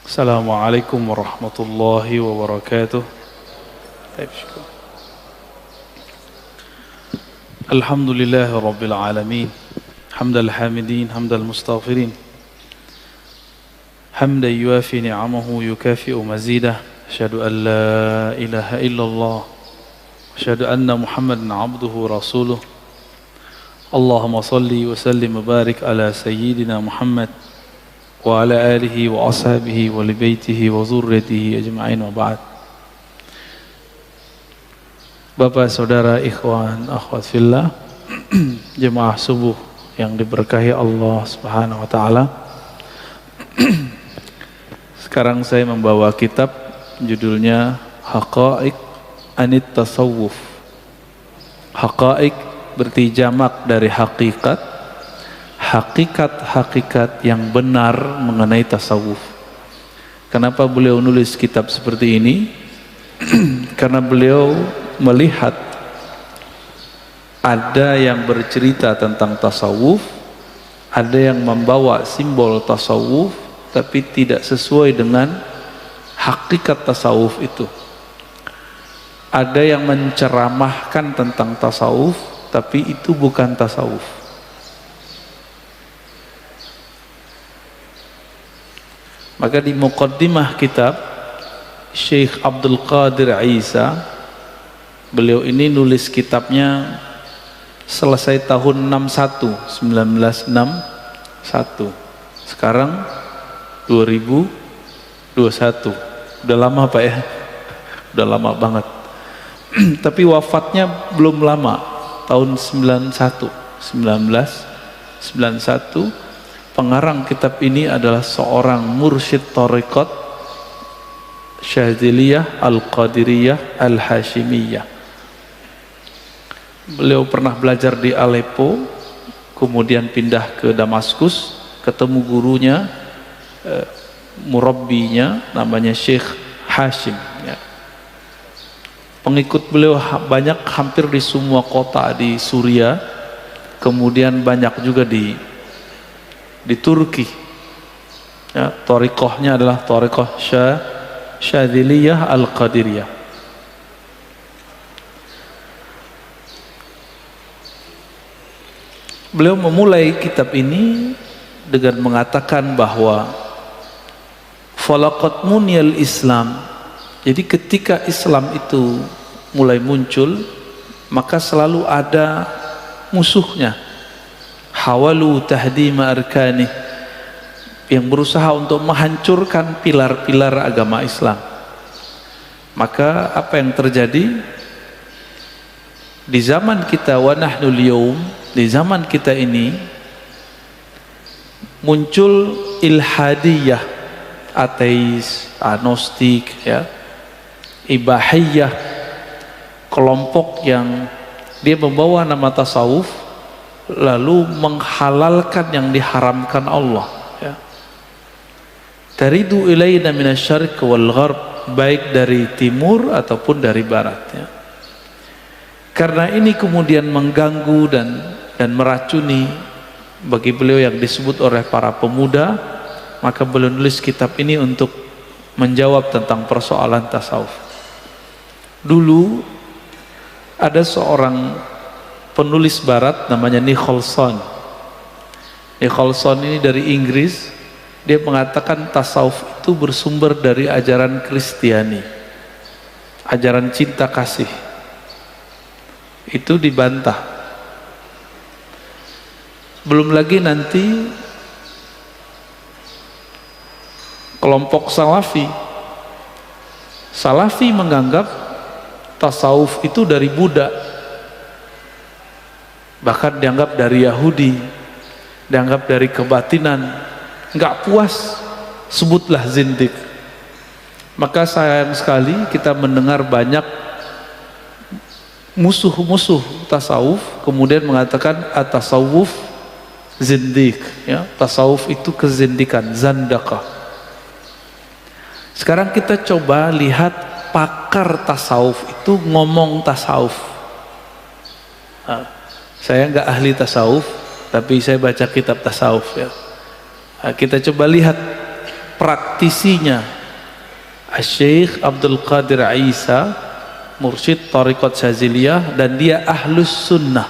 Assalamualaikum warahmatullahi wabarakatuh. Baik, syukur. Alhamdulillahi rabbil alamin. Hamdal hamidin, hamdal mustaghfirin. Hamdan yuafi ni'amahu yukafi'u mazidah. Asyhadu an la ilaha illallah. Asyhadu anna Muhammadan abduhu rasuluh. Allahumma salli wa sallim wa barik ala sayyidina Muhammad wa ala alihi wa ashabihi wa libaitihi wa zurriyatihi ajma'in wa ba'd. Bapak, saudara, ikhwan, akhwat fillah, jemaah subuh yang diberkahi Allah Subhanahu wa taala. Sekarang saya membawa kitab judulnya Haqa'iq Anit Tasawuf. Haqa'iq berarti jamak dari hakikat, hakikat-hakikat yang benar mengenai tasawuf. Kenapa beliau nulis kitab seperti ini? Karena beliau melihat ada yang bercerita tentang tasawuf, ada yang membawa simbol tasawuf tapi tidak sesuai dengan hakikat tasawuf itu. Ada yang menceramahkan tentang tasawuf tapi itu bukan tasawuf. Maka di muqaddimah kitab Syekh Abdul Qadir Isa, beliau ini nulis kitabnya selesai tahun 1961. Sekarang 2021. Udah lama Pak ya? Udah lama banget. Tapi wafatnya belum lama, tahun 1991. Pengarang kitab ini adalah seorang mursyid thariqat Syadziliyah Al-Qadiriyah Al-Hashimiyah. Beliau pernah belajar di Aleppo, kemudian pindah ke Damaskus, ketemu gurunya, murabbinya namanya Syekh Hashim ya. Pengikut beliau banyak, hampir di semua kota di Suriah, kemudian banyak juga di Turki ya. Thariqahnya adalah thariqah Syadziliyah Al-Qadiriyah. Beliau memulai kitab ini dengan mengatakan bahwa falaqat muniyal Islam. Jadi ketika Islam itu mulai muncul, maka selalu ada musuhnya. Hawalu tahdima arkanih, yang berusaha untuk menghancurkan pilar-pilar agama Islam. Maka apa yang terjadi di zaman kita, wa nahnul yaum, di zaman kita ini muncul ilhadiyah, ateis, agnostik ya, ibahiyah, kelompok yang dia membawa nama tasawuf lalu menghalalkan yang diharamkan Allah ya. Taridu ilaina minasyarq wal gharb, baik dari timur ataupun dari barat ya. Karena ini kemudian mengganggu dan meracuni bagi beliau yang disebut oleh para pemuda, maka beliau nulis kitab ini untuk menjawab tentang persoalan tasawuf. Dulu ada seorang penulis barat namanya Nicholson. Nicholson ini dari Inggris. Dia mengatakan tasawuf itu bersumber dari ajaran Kristiani, ajaran cinta kasih. Itu dibantah. Belum lagi nanti kelompok Salafi menganggap tasawuf itu dari Buddha, bahkan dianggap dari Yahudi, dianggap dari kebatinan. Nggak puas, sebutlah zindik. Maka sayang sekali kita mendengar banyak musuh-musuh tasawuf kemudian mengatakan at-tasawuf zindik ya, tasawuf itu kezindikan, zandaqah. Sekarang kita coba lihat pakar tasawuf itu ngomong tasawuf. Saya nggak ahli tasawuf, tapi saya baca kitab tasawuf ya. Kita coba lihat praktisinya Syekh Abdul Qadir Isa, mursyid Thariqat Syaziliyah, dan dia ahlus sunnah,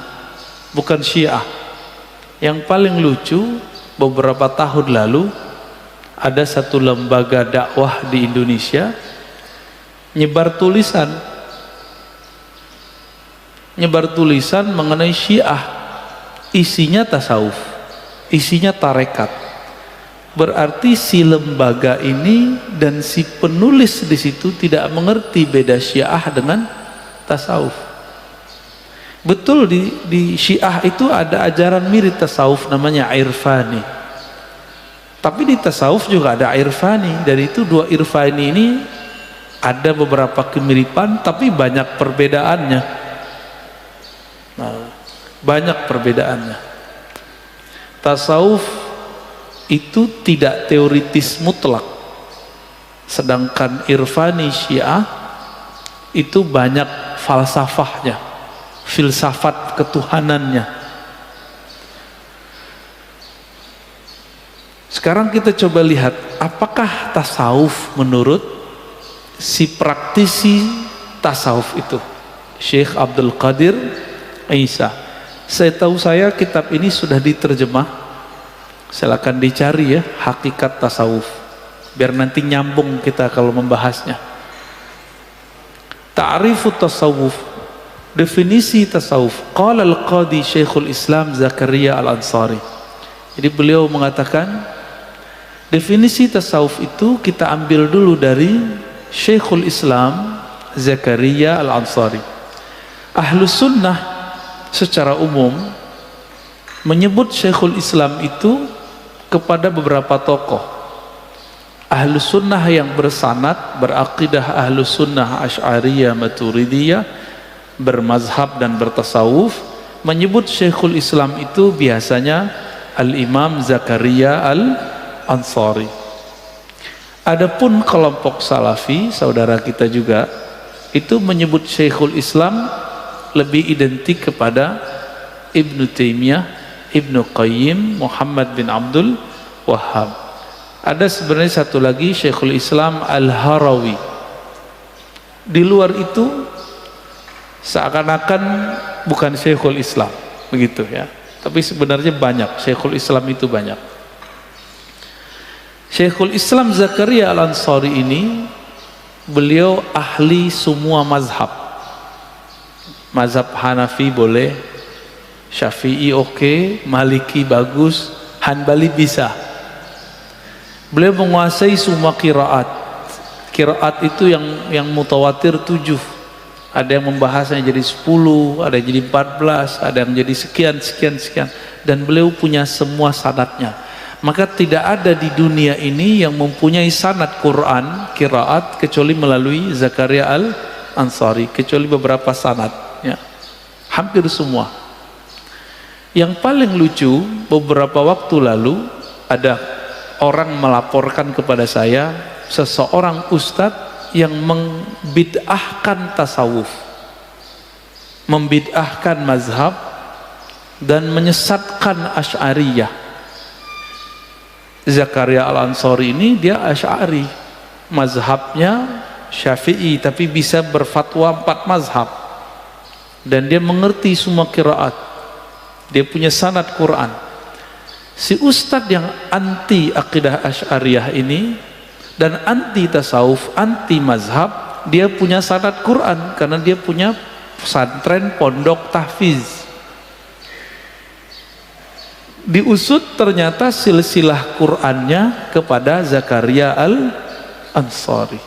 bukan syiah. Yang paling lucu, beberapa tahun lalu ada satu lembaga dakwah di Indonesia nyebar tulisan mengenai syiah, isinya tasawuf, isinya tarekat. Berarti si lembaga ini dan si penulis di situ tidak mengerti beda syiah dengan tasawuf. Betul, di syiah itu ada ajaran mirip tasawuf namanya irfani, tapi di tasawuf juga ada irfani. Dari itu dua irfani ini ada beberapa kemiripan tapi banyak perbedaannya. Banyak perbedaannya. Tasawuf itu tidak teoritis mutlak, sedangkan irfani syiah itu banyak falsafahnya, filsafat ketuhanannya. Sekarang kita coba lihat apakah tasawuf menurut si praktisi tasawuf itu, Syekh Abdul Qadir Isa. Setahu saya kitab ini sudah diterjemah. Silakan dicari ya, Hakikat Tasawuf, biar nanti nyambung kita kalau membahasnya. Ta'rifut tasawuf, definisi tasawuf. Qala al-Qadi Syekhul Islam Zakaria Al-Ansari. Jadi beliau mengatakan definisi tasawuf itu kita ambil dulu dari Syekhul Islam Zakaria Al-Ansari. Ahlus sunnah secara umum menyebut Syekhul Islam itu kepada beberapa tokoh. Ahlus sunnah yang bersanad, berakidah ahlus sunnah Asy'ariyah Maturidiyah, bermazhab dan bertasawuf, menyebut Syekhul Islam itu biasanya Al-Imam Zakaria Al-Ansari. Adapun kelompok Salafi, saudara kita juga, itu menyebut Syekhul Islam lebih identik kepada Ibnu Taimiyah, Ibnu Qayyim, Muhammad bin Abdul Wahhab. Ada sebenarnya satu lagi, Syekhul Islam Al-Harawi. Di luar itu seakan-akan bukan Syekhul Islam, begitu ya. Tapi sebenarnya banyak, Syekhul Islam itu banyak. Syekhul Islam Zakaria Al-Ansari ini, beliau ahli semua mazhab. Mazhab Hanafi boleh, Syafi'i oke, Maliki bagus, Hanbali bisa. Beliau menguasai semua qiraat. Qiraat itu yang mutawatir 7. Ada yang membahasnya jadi 10, ada yang jadi 14, ada yang jadi sekian. Dan beliau punya semua sanadnya. Maka tidak ada di dunia ini yang mempunyai sanad Quran, qiraat, kecuali melalui Zakaria Al-Ansari, kecuali beberapa sanad ya. Hampir semua. Yang paling lucu, beberapa waktu lalu ada orang melaporkan kepada saya seseorang ustadz yang membid'ahkan tasawuf, membid'ahkan mazhab dan menyesatkan Asy'ariyah. Zakaria Al-Ansari ini dia Asy'ari, mazhabnya Syafi'i, tapi bisa berfatwa 4 mazhab, dan dia mengerti semua qiraat. Dia punya sanad Quran. Si ustadz yang anti akidah Asy'ariyah ini dan anti tasawuf, anti mazhab, dia punya sanad Quran karena dia punya pesantren pondok tahfiz. Diusut ternyata silsilah Qurannya kepada Zakaria Al-Ansari.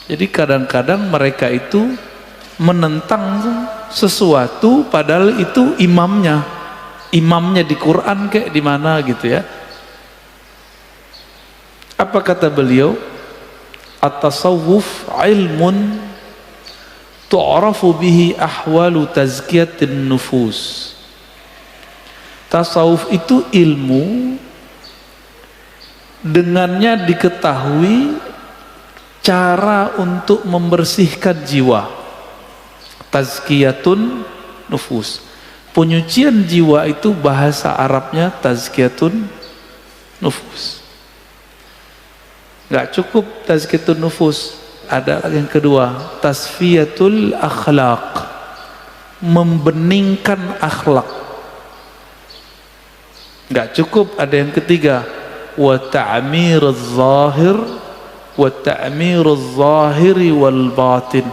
Jadi kadang-kadang mereka itu menentang sesuatu padahal itu imamnya di Quran kayak di mana gitu ya. Apa kata beliau? At-tasawuf ilmun tu'rafu bihi ahwalu tazkiyatin nufus. Tasawuf itu ilmu, dengannya diketahui cara untuk membersihkan jiwa. Tazkiyatun nufus, penyucian jiwa itu bahasa Arabnya tazkiyatun nufus. Nggak cukup tazkiyatun nufus, ada lagi yang kedua, tasfiyatul akhlaq, membeningkan akhlak. Nggak cukup, ada yang ketiga, wa ta'miruz zahir wa ta'miruz zahiri wal batin,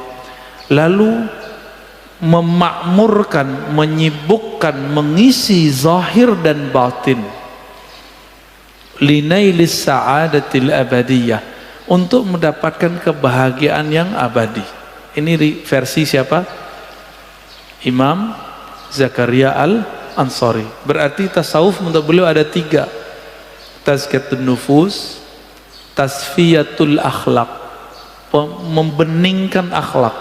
lalu memakmurkan, menyibukkan, mengisi zahir dan batin, linailis sa'adatil abadiyah, untuk mendapatkan kebahagiaan yang abadi. Ini versi siapa? Imam Zakaria Al-Ansari. Berarti tasawuf menurut beliau ada 3: tazkiyatun nufus, tasfiyatul akhlak, membeningkan akhlak.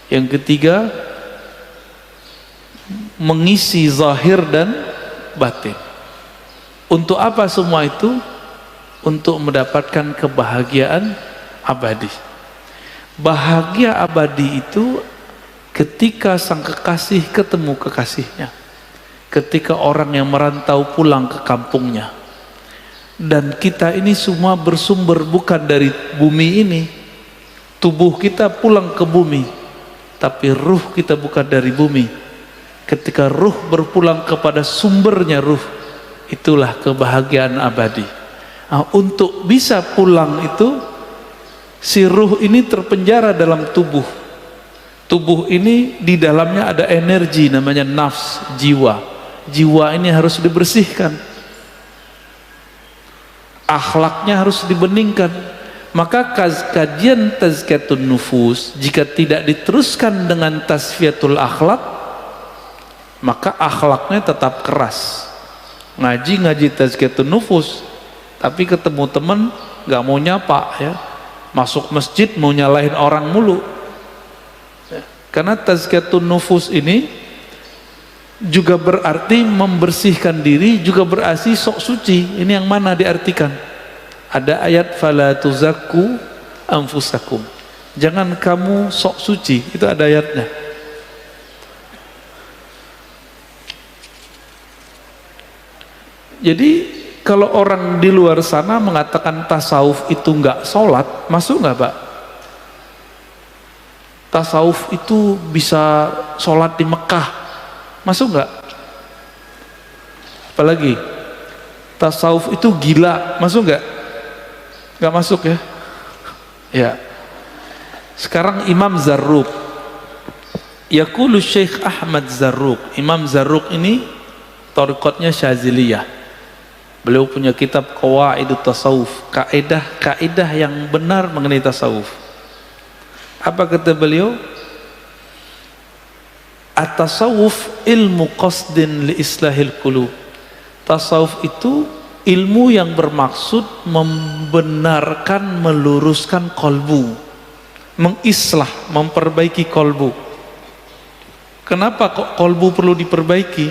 Yang ketiga, mengisi zahir dan batin. Untuk apa semua itu? Untuk mendapatkan kebahagiaan abadi. Bahagia abadi itu ketika sang kekasih ketemu kekasihnya, ketika orang yang merantau pulang ke kampungnya. Dan kita ini semua bersumber bukan dari bumi ini. Tubuh kita pulang ke bumi, tapi ruh kita bukan dari bumi. Ketika ruh berpulang kepada sumbernya ruh, itulah kebahagiaan abadi. Nah, untuk bisa pulang itu, si ruh ini terpenjara dalam tubuh. Tubuh ini di dalamnya ada energi namanya nafs, jiwa. Jiwa ini harus dibersihkan, akhlaknya harus dibeningkan. Maka kajian tazkiyatun nufus jika tidak diteruskan dengan tasfiyatul akhlak, maka akhlaknya tetap keras. Ngaji tazkiyatun nufus, tapi ketemu teman nggak mau nyapa, ya, masuk masjid mau nyalahin orang mulu. Karena tazkiyatun nufus ini juga berarti membersihkan diri, juga berarti sok suci. Ini yang mana diartikan? Ada ayat fala tuzakku anfusakum, jangan kamu sok suci, itu ada ayatnya. Jadi kalau orang di luar sana mengatakan tasawuf itu enggak sholat, masuk enggak Pak? Tasawuf itu bisa sholat di Mekah, masuk enggak? Apalagi tasawuf itu gila, masuk enggak? Enggak masuk ya? Ya. Sekarang Imam Zarruq, yaqulu Syekh Ahmad Zarruq. Imam Zarruq ini thariqatnya Syaziliyah. Beliau punya kitab Qawaidut Tasawuf, kaidah-kaidah yang benar mengenai tasawuf. Apa kata beliau? At-tasawuf ilmu qasdin li islahil qulub. Tasawuf itu ilmu yang bermaksud membenarkan, meluruskan kolbu, mengislah, memperbaiki kolbu. Kenapa kok kolbu perlu diperbaiki?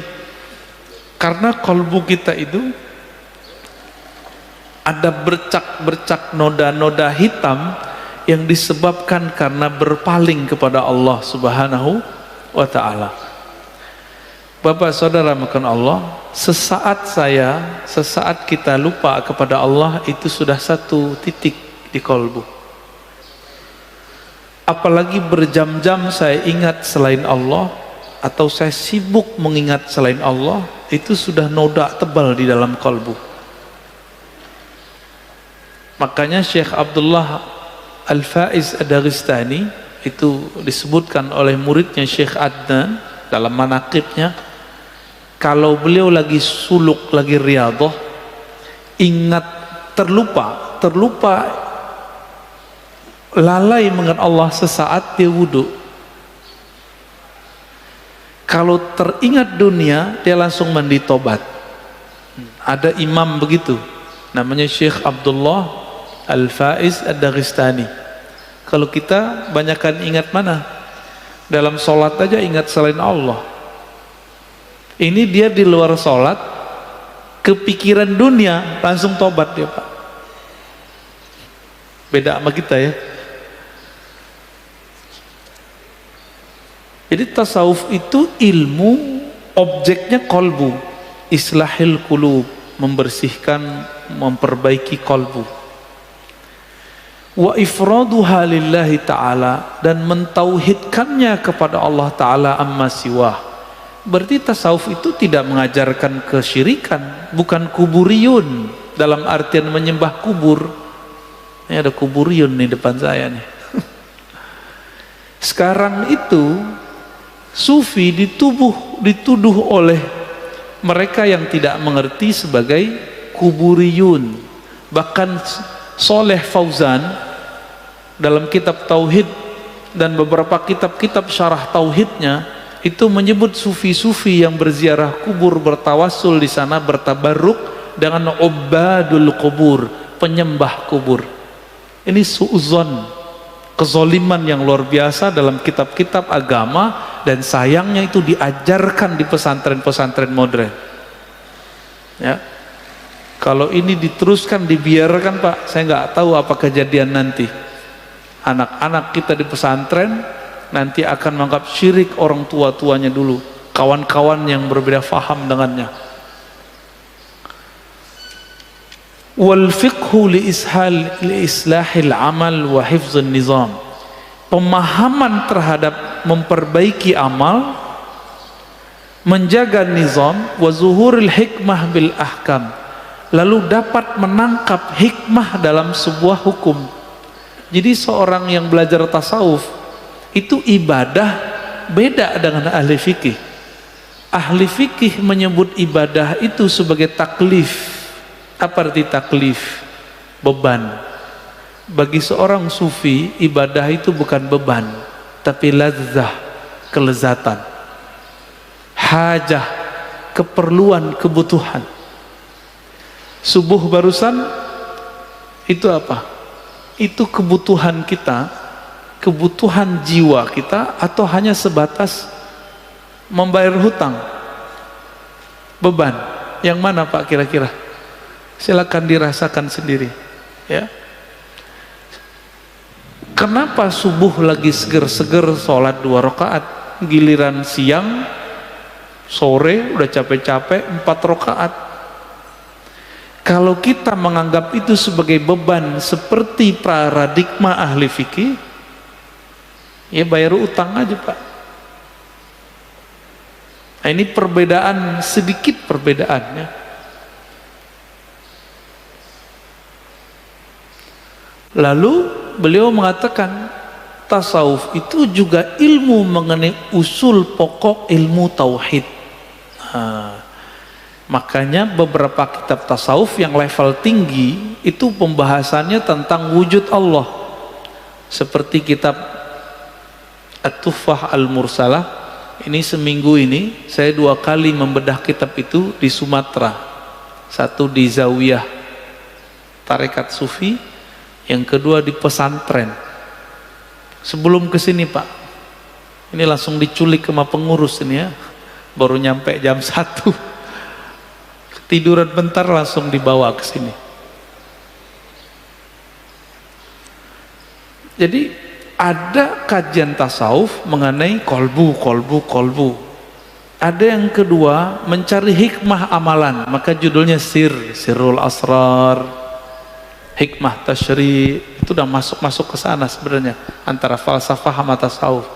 Karena kolbu kita itu ada bercak-bercak noda-noda hitam yang disebabkan karena berpaling kepada Allah Subhanahu wa ta'ala. Bapak saudara makan Allah, sesaat kita lupa kepada Allah, itu sudah satu titik di kolbu. Apalagi berjam-jam saya ingat selain Allah, atau saya sibuk mengingat selain Allah, itu sudah noda tebal di dalam kolbu. Makanya Syekh Abdullah Al-Faiz Ad-Daghestani itu disebutkan oleh muridnya Syekh Adnan dalam manaqibnya, kalau beliau lagi suluk, lagi riyadhah, ingat terlupa lalai mengingat Allah sesaat, dia wudhu. Kalau teringat dunia, dia langsung mandi tobat. Ada imam begitu, namanya Syekh Abdullah Al-Faiz Ad-Daghestani. Kalau kita banyakkan ingat mana? Dalam sholat aja ingat selain Allah. Ini dia di luar sholat, kepikiran dunia, langsung tobat dia Pak. Beda sama kita ya. Jadi tasawuf itu ilmu, objeknya kolbu, islahil qulub, membersihkan, memperbaiki kolbu. wa ifraduha lillahi ta'ala, dan mentauhidkannya kepada Allah Ta'ala amma siwah. Berarti tasawuf itu tidak mengajarkan kesyirikan, bukan kuburiyun dalam artian menyembah kubur. Ini ada kuburiyun nih depan saya nih. Sekarang itu sufi dituduh oleh mereka yang tidak mengerti sebagai kuburiyun. Bahkan Soleh Fauzan dalam kitab Tauhid dan beberapa kitab-kitab syarah Tauhidnya itu menyebut sufi-sufi yang berziarah kubur, bertawassul di sana, bertabarruk dengan ubadul kubur, penyembah kubur. Ini su'uzon, kezoliman yang luar biasa dalam kitab-kitab agama, dan sayangnya itu diajarkan di pesantren-pesantren modern. Ya, kalau ini diteruskan, dibiarkan Pak, saya nggak tahu apa kejadian nanti. Anak-anak kita di pesantren nanti akan menganggap syirik orang tua-tuanya dulu, kawan-kawan yang berbeda faham dengannya. Wal fiqhu li islahil amal wa hifzun nizam. Pemahaman terhadap memperbaiki amal, menjaga nizam, wa zuhuril hikmah bil ahkam, lalu dapat menangkap hikmah dalam sebuah hukum. Jadi seorang yang belajar tasawuf itu ibadah beda dengan ahli fikih. Ahli fikih menyebut ibadah itu sebagai taklif. Apa arti taklif? Beban. Bagi seorang sufi, ibadah itu bukan beban, tapi ladzah, kelezatan, hajah, keperluan, kebutuhan. Subuh barusan itu apa? Itu kebutuhan kita, kebutuhan jiwa kita, atau hanya sebatas membayar hutang? Beban yang mana Pak kira-kira? Silakan dirasakan sendiri ya. Kenapa subuh lagi seger-seger sholat 2 rakaat, giliran siang sore udah capek-capek 4 rakaat? Kalau kita menganggap itu sebagai beban seperti paradigma ahli fikih, ya bayar utang aja Pak. Nah, ini perbedaan, sedikit perbedaannya. Lalu beliau mengatakan tasawuf itu juga ilmu mengenai usul pokok ilmu tauhid. Makanya beberapa kitab tasawuf yang level tinggi itu pembahasannya tentang wujud Allah, seperti kitab At-Tuffah Al-Mursalah. Ini seminggu ini saya 2 kali membedah kitab itu di Sumatera, satu di Zawiyah Tarekat Sufi, yang kedua di pesantren. Sebelum kesini Pak, ini langsung diculik sama pengurus ini ya, baru nyampe jam 1, tiduran bentar langsung dibawa ke sini. Jadi ada kajian tasawuf mengenai kolbu. Ada yang kedua mencari hikmah amalan, maka judulnya Sirrul Asrar, hikmah tasyri'. Itu udah masuk ke sana sebenarnya, antara falsafah sama tasawuf.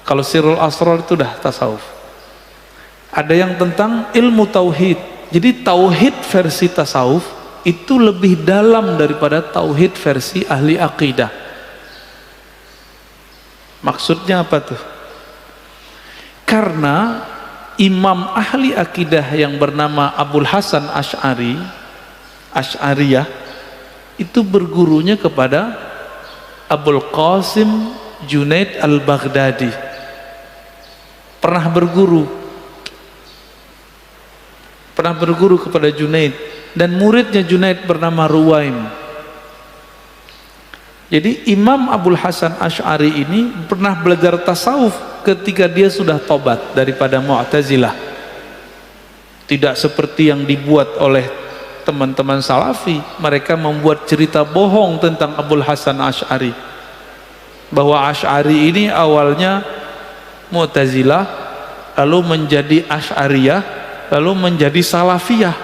Kalau Sirrul Asrar itu udah tasawuf. Ada yang tentang ilmu tauhid. Jadi tauhid versi tasawuf itu lebih dalam daripada tauhid versi ahli akidah. Maksudnya apa tuh? Karena imam ahli akidah yang bernama Abul Hasan Asy'ariyah itu bergurunya kepada Abul Qasim Junaid Al-Baghdadi. Pernah berguru kepada Junaid, dan muridnya Junaid bernama Ruwaim. Jadi Imam Abul Hasan Asy'ari ini pernah belajar tasawuf ketika dia sudah tobat daripada Mu'tazilah. Tidak seperti yang dibuat oleh teman-teman Salafi, mereka membuat cerita bohong tentang Abul Hasan Asy'ari, bahwa Asy'ari ini awalnya Mu'tazilah, lalu menjadi Asy'ariyah, lalu menjadi Salafiyah.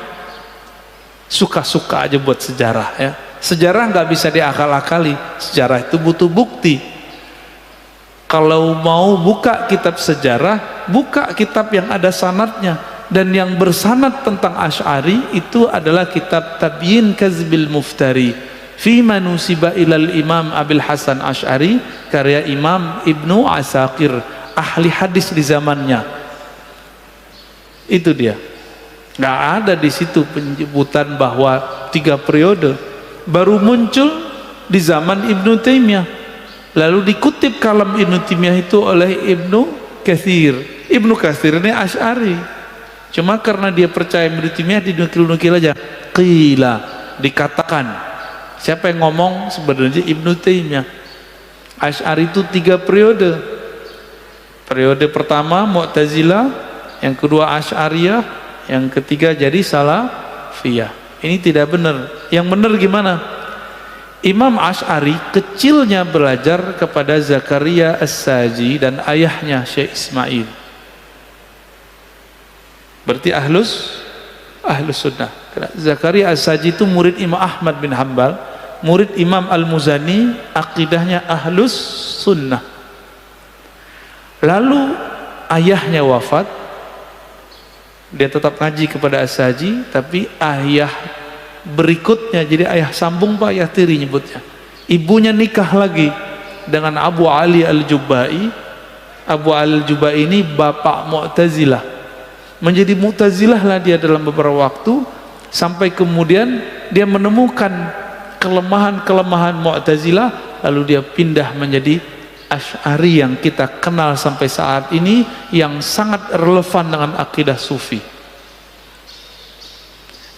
Suka-suka aja buat sejarah ya. Sejarah nggak bisa diakal-akali, sejarah itu butuh bukti. Kalau mau buka kitab sejarah, buka kitab yang ada sanadnya, dan yang bersanad tentang Asy'ari itu adalah kitab Tabyin Kazbil Muftari fi manusiba ilal Imam Abil Hasan Asy'ari, karya Imam Ibnu Asakir, ahli hadis di zamannya. Itu dia. Nggak ada di situ penyebutan bahwa 3 periode. Baru muncul di zaman Ibnu Taimiyah. Lalu dikutip kalam Ibnu Taimiyah itu oleh Ibnu Katsir. Ibnu Katsir ini Asy'ari. Cuma karena dia percaya Ibnu Taimiyah, dinukil-nukil aja. Qila, dikatakan. Siapa yang ngomong? Sebenarnya Ibnu Taimiyah. Asy'ari itu 3 periode. Periode pertama Mu'tazilah, yang kedua Asy'ariyah, yang ketiga jadi Salafiyah. Ini tidak benar. Yang benar gimana? Imam Asy'ari kecilnya belajar kepada Zakaria As-Saji dan ayahnya Syekh Ismail. Berarti ahlus sunnah. Zakaria As-Saji itu murid Imam Ahmad bin Hanbal, murid Imam Al-Muzani, akidahnya ahlus sunnah. Lalu ayahnya wafat, dia tetap ngaji kepada As-Saji, tapi ayah berikutnya, jadi ayah sambung pak, ayah tiri nyebutnya, ibunya nikah lagi dengan Abu Ali Al-Jubai. Abu Ali Al-Jubai ini bapak Mu'tazilah. Menjadi Mu'tazilah lah dia dalam beberapa waktu, sampai kemudian dia menemukan kelemahan-kelemahan Mu'tazilah, lalu dia pindah menjadi Asy'ari yang kita kenal sampai saat ini, yang sangat relevan dengan akidah sufi.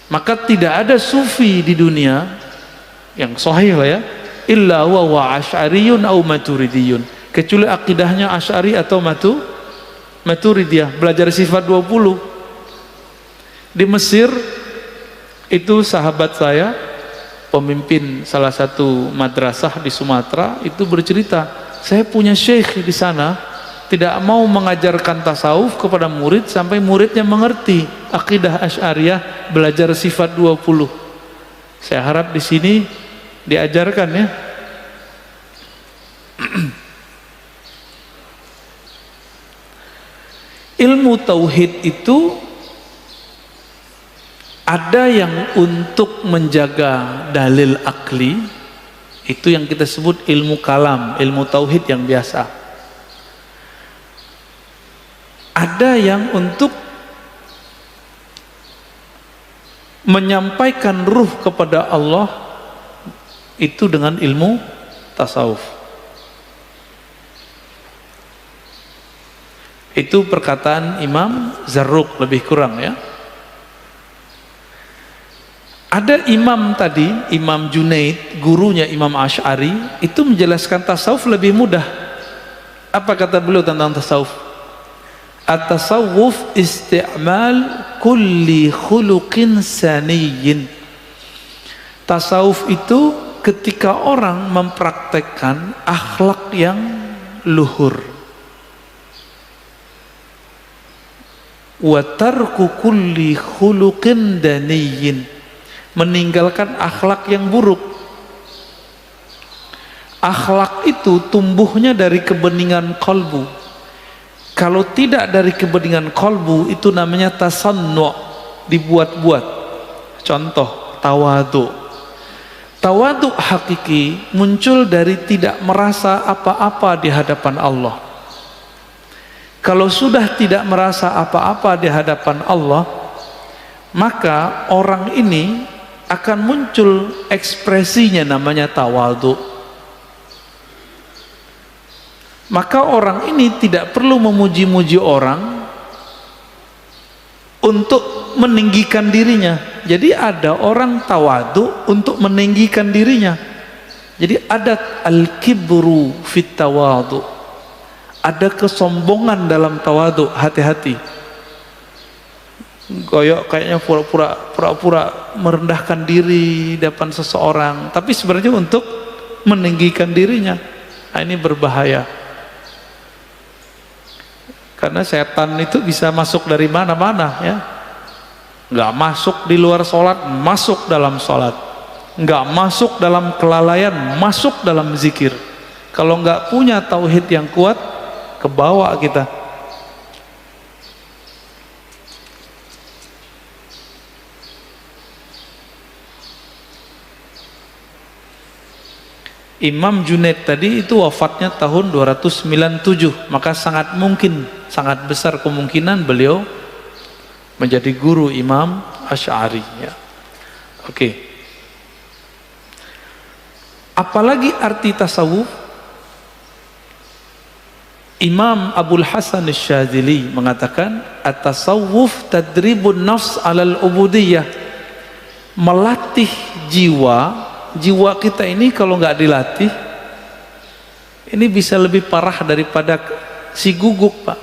Maka tidak ada sufi di dunia yang sahih lah ya, illa wa asy'ariyun au maturidiyun, kecuali akidahnya Asy'ari atau Maturidiyah. Belajar sifat 20 di Mesir itu, sahabat saya pemimpin salah satu madrasah di Sumatera itu bercerita, saya punya syekh di sana tidak mau mengajarkan tasawuf kepada murid sampai muridnya mengerti akidah Asy'ariyah, belajar sifat 20. Saya harap di sini diajarkan ya. Ilmu tauhid itu ada yang untuk menjaga dalil akli, itu yang kita sebut ilmu kalam, ilmu tauhid yang biasa. Ada yang untuk menyampaikan ruh kepada Allah, itu dengan ilmu tasawuf. Itu perkataan Imam Zarruq lebih kurang ya. Ada imam tadi, Imam Junaid, gurunya Imam Asy'ari, itu menjelaskan tasawuf lebih mudah. Apa kata beliau tentang tasawuf? At-tasawuf isti'mal kulli khuluqin saniyyin. Tasawuf itu ketika orang mempraktekkan akhlak yang luhur. Wa tarku kulli khuluqin daniyyin, meninggalkan akhlak yang buruk. Akhlak itu tumbuhnya dari kebeningan kalbu. Kalau tidak dari kebeningan kalbu, itu namanya tasannu', dibuat-buat. Contoh, tawadu. Tawadu hakiki muncul dari tidak merasa apa-apa di hadapan Allah. Kalau sudah tidak merasa apa-apa di hadapan Allah, maka orang ini akan muncul ekspresinya, namanya tawadu. Maka orang ini tidak perlu memuji-muji orang untuk meninggikan dirinya. Jadi ada orang tawadu untuk meninggikan dirinya. Jadi ada al-kibru fit tawadu, ada kesombongan dalam tawadu. Hati-hati, goyok kayaknya pura-pura merendahkan diri di depan seseorang, tapi sebenarnya untuk meninggikan dirinya. Nah, ini berbahaya. Karena setan itu bisa masuk dari mana-mana ya. Nggak masuk di luar sholat, masuk dalam sholat. nggak masuk dalam kelalaian, masuk dalam zikir. Kalau nggak punya tauhid yang kuat, kebawa kita. Imam Junaid tadi itu wafatnya tahun 297, maka sangat mungkin, sangat besar kemungkinan beliau menjadi guru Imam Asy'ari ya. Oke. Apalagi arti tasawuf? Imam Abul Hasan Asy-Syadzili mengatakan at-tasawuf tadribun nafs 'alal ubudiyah. Melatih jiwa kita ini kalau nggak dilatih, ini bisa lebih parah daripada si guguk, Pak.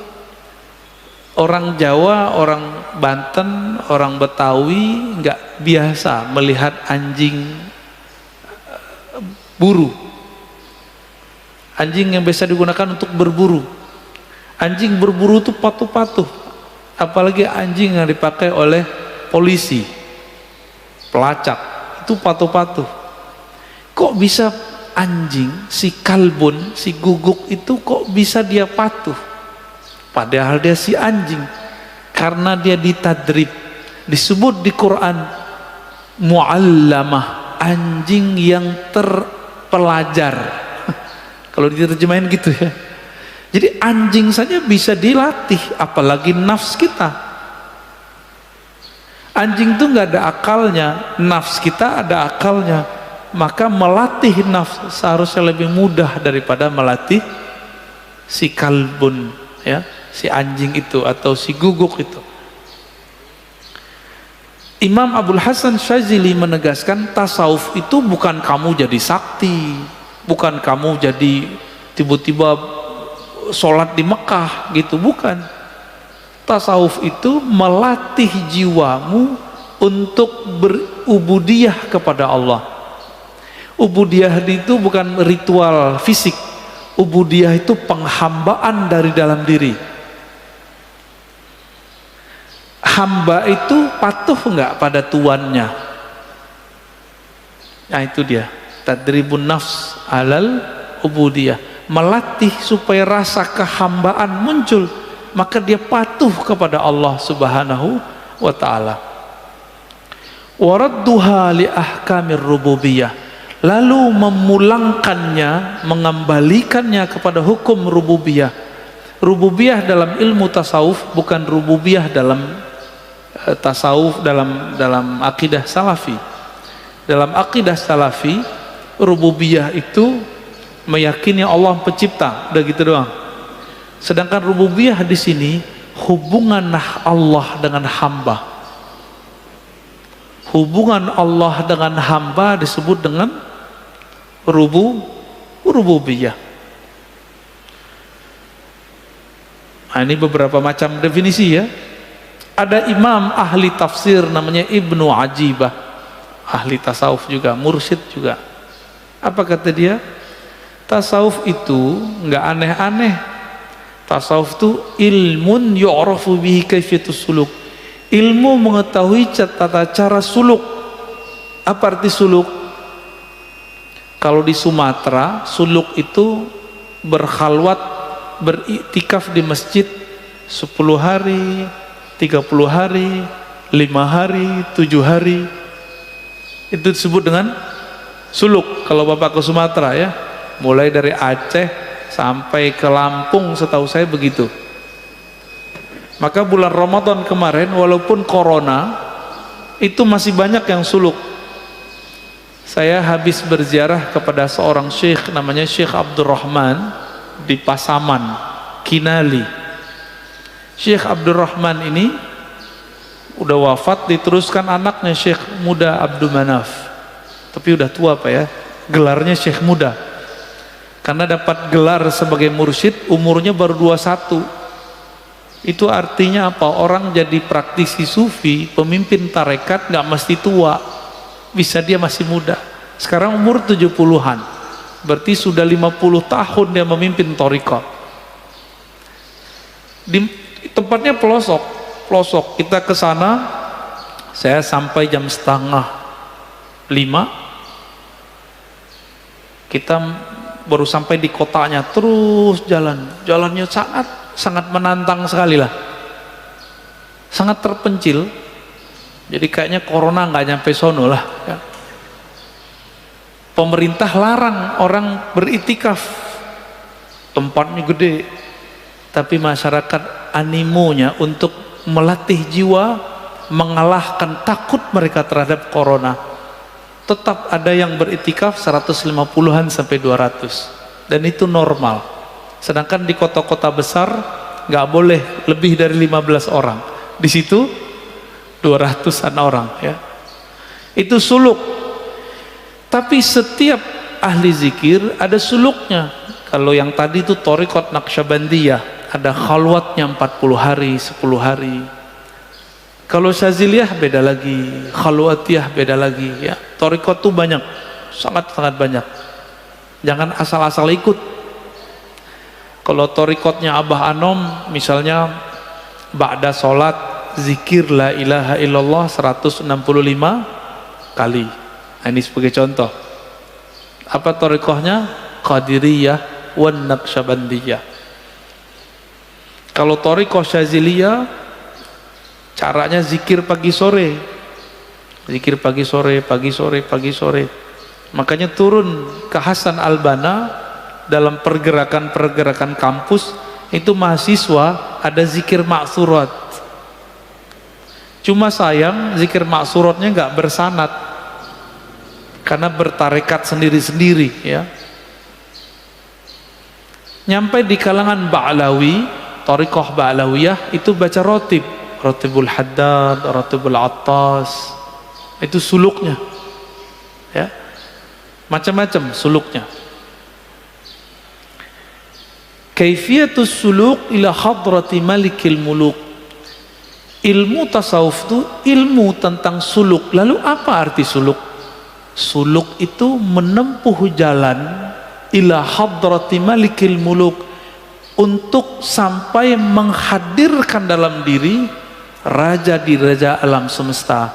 Orang Jawa, orang Banten, orang Betawi nggak biasa melihat anjing buru. Anjing yang biasa digunakan untuk berburu. Anjing berburu itu patuh-patuh. Apalagi anjing yang dipakai oleh polisi, pelacak, itu patuh-patuh. Kok bisa anjing, si kalbun, si guguk itu kok bisa dia patuh? Padahal dia si anjing. Karena dia ditadrib. Disebut di Quran mu'allamah, anjing yang terpelajar. Kalau diterjemahin gitu ya. Jadi anjing saja bisa dilatih, apalagi nafs kita. Anjing itu nggak ada akalnya, nafs kita ada akalnya. Maka melatih nafs seharusnya lebih mudah daripada melatih si kalbun ya, si anjing itu atau si guguk itu. Imam Abul Hasan Syadzili menegaskan tasawuf itu bukan kamu jadi sakti, bukan kamu jadi tiba-tiba sholat di Mekah gitu, bukan. Tasawuf itu melatih jiwamu untuk berubudiyah kepada Allah. Ubudiyah itu bukan ritual fisik. Ubudiyah itu penghambaan dari dalam diri. Hamba itu patuh enggak pada tuannya? Nah itu dia, tadribun nafs alal ubudiyah, melatih supaya rasa kehambaan muncul, maka dia patuh kepada Allah Subhanahu wa ta'ala. Waradduha li ahkamir rububiyah, lalu memulangkannya, mengembalikannya kepada hukum rububiyah. Rububiyah dalam ilmu tasawuf bukan rububiyah dalam tasawuf, dalam akidah salafi. Dalam akidah salafi, rububiyah itu meyakini Allah pencipta, udah gitu doang. Sedangkan rububiyah di sini hubungan Allah dengan hamba. Hubungan Allah dengan hamba disebut dengan rububiyah. Nah, ini beberapa macam definisi ya. Ada imam ahli tafsir namanya Ibnu Ajibah, ahli tasawuf juga, mursyid juga. Apa kata dia? Tasawuf itu nggak aneh-aneh. Tasawuf itu ilmun yu'rafu bihi kaifiyatus suluk. Ilmu mengetahui tata cara suluk. Apa arti suluk? Kalau di Sumatera, suluk itu berkhalwat, beriktikaf di masjid 10 hari, 30 hari, 5 hari, 7 hari. Itu disebut dengan suluk kalau Bapak ke Sumatera ya. Mulai dari Aceh sampai ke Lampung setahu saya begitu. Maka bulan Ramadan kemarin walaupun corona itu masih banyak yang suluk. Saya habis berziarah kepada seorang syekh namanya Syekh Abdurrahman di Pasaman, Kinali. Syekh Abdurrahman ini udah wafat, diteruskan anaknya Syekh Muda Abdul Manaf. Tapi udah tua Pak ya, gelarnya Syekh Muda. Karena dapat gelar sebagai mursyid umurnya baru 21. Itu artinya apa? Orang jadi praktisi sufi, pemimpin tarekat nggak mesti tua, bisa dia masih muda. Sekarang umur 70-an, berarti sudah 50 tahun dia memimpin tarekat. Di tempatnya pelosok. Kita ke sana, saya sampai jam 4:30, Kita baru sampai di kotanya, terus jalannya sangat menantang sekali lah, sangat terpencil. Jadi kayaknya corona nggak nyampe sono lah ya. Pemerintah larang orang beriktikaf, tempatnya gede, tapi masyarakat animonya untuk melatih jiwa, mengalahkan takut mereka terhadap corona, tetap ada yang beriktikaf 150-an sampai 200, dan itu normal. Sedangkan di kota-kota besar nggak boleh lebih dari 15 orang, di situ 200-an orang ya. Itu suluk. Tapi setiap ahli zikir ada suluknya. Kalau yang tadi itu Thariqat Naqsyabandiyah, ada khalwatnya 40 hari, 10 hari. Kalau Syaziliyah beda lagi, Khalwatiyah beda lagi ya. Thariqat itu banyak, sangat-sangat banyak. Jangan asal-asal ikut. Kalau thariqatnya Abah Anom misalnya, ba'da sholat zikir la ilaha illallah 165 kali. Nah, ini sebagai contoh. Apa thariqahnya? Qadiriyah wan Naqsyabandiyah. Kalau thariqah Syaziliyah, caranya zikir pagi sore. Zikir pagi sore, pagi sore, pagi sore. Makanya turun ke Hasan Al-Banna dalam pergerakan-pergerakan kampus, itu mahasiswa ada zikir maksurat. Cuma sayang zikir maksuratnya nggak bersanad, karena bertarekat sendiri-sendiri ya. Nyampe di kalangan Ba'lawi, thariqah Ba'lawiyah, itu baca rotib, rotibul Haddad, rotibul Attas, itu suluknya ya, macam-macam suluknya. Kaifiyatus suluk ila hadrati malikil muluk. Ilmu tasawuf itu ilmu tentang suluk. Lalu apa arti suluk? Suluk itu menempuh jalan ila hadrati malikil muluk, untuk sampai menghadirkan dalam diri raja di raja alam semesta,